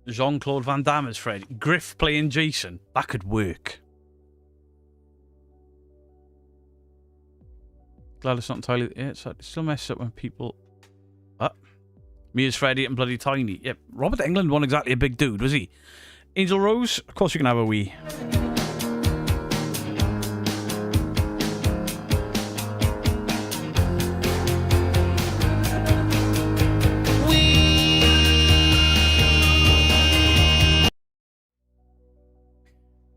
Speaker 1: Jean-Claude Van Damme as Fred. Griff playing Jason. That could work. Glad it's not entirely... Yeah, it still messes up when people... Me as Freddy and Bloody Tiny. Yep, Robert Englund wasn't exactly a big dude, was he? Angel Rose? Of course you can have a wee.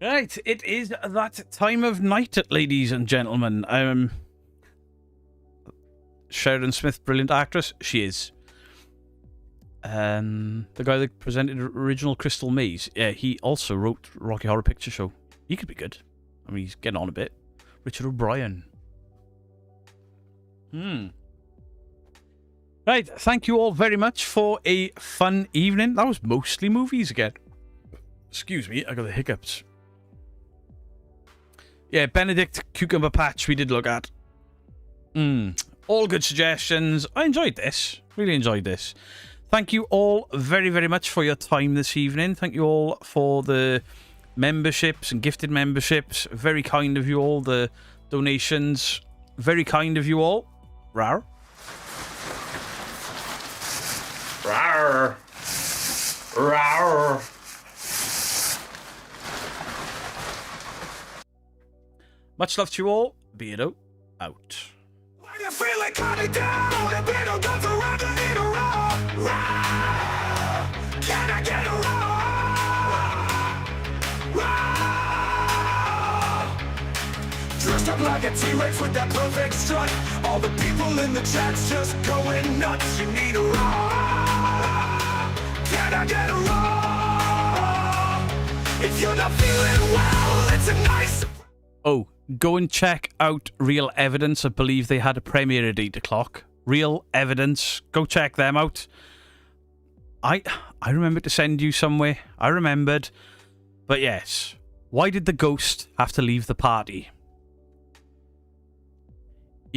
Speaker 1: Right, it is that time of night, ladies and gentlemen. Sheridan Smith, brilliant actress. She is. The guy that presented original Crystal Maze, yeah, he also wrote Rocky Horror Picture Show. He could be good. I mean, he's getting on a bit. Richard O'Brien. Right, thank you all very much for a fun evening. That was mostly movies again. Excuse me, I got the hiccups. Yeah, Benedict Cucumber Patch we did look at. All good suggestions. I enjoyed this. Really enjoyed this. Thank you all very, very much for your time this evening. Thank you all for the memberships and gifted memberships. Very kind of you all. The donations. Very kind of you all. Rar.
Speaker 8: Rawr. Rawr.
Speaker 1: Much love to you all. Beardo out.
Speaker 12: When you feel it coming down, the Beardo goes around and in a row. Can I get a row? Dressed up like a T-Rex with that perfect strut. All the people in the chat's just going nuts. You need a row. Can I get a row? If you're not feeling well, it's a nice...
Speaker 1: Oh, go and check out Real Evidence. I believe they had a premiere at 8 o'clock. Real Evidence. Go check them out. I remembered to send you somewhere. I remembered. But yes. Why did the ghost have to leave the party?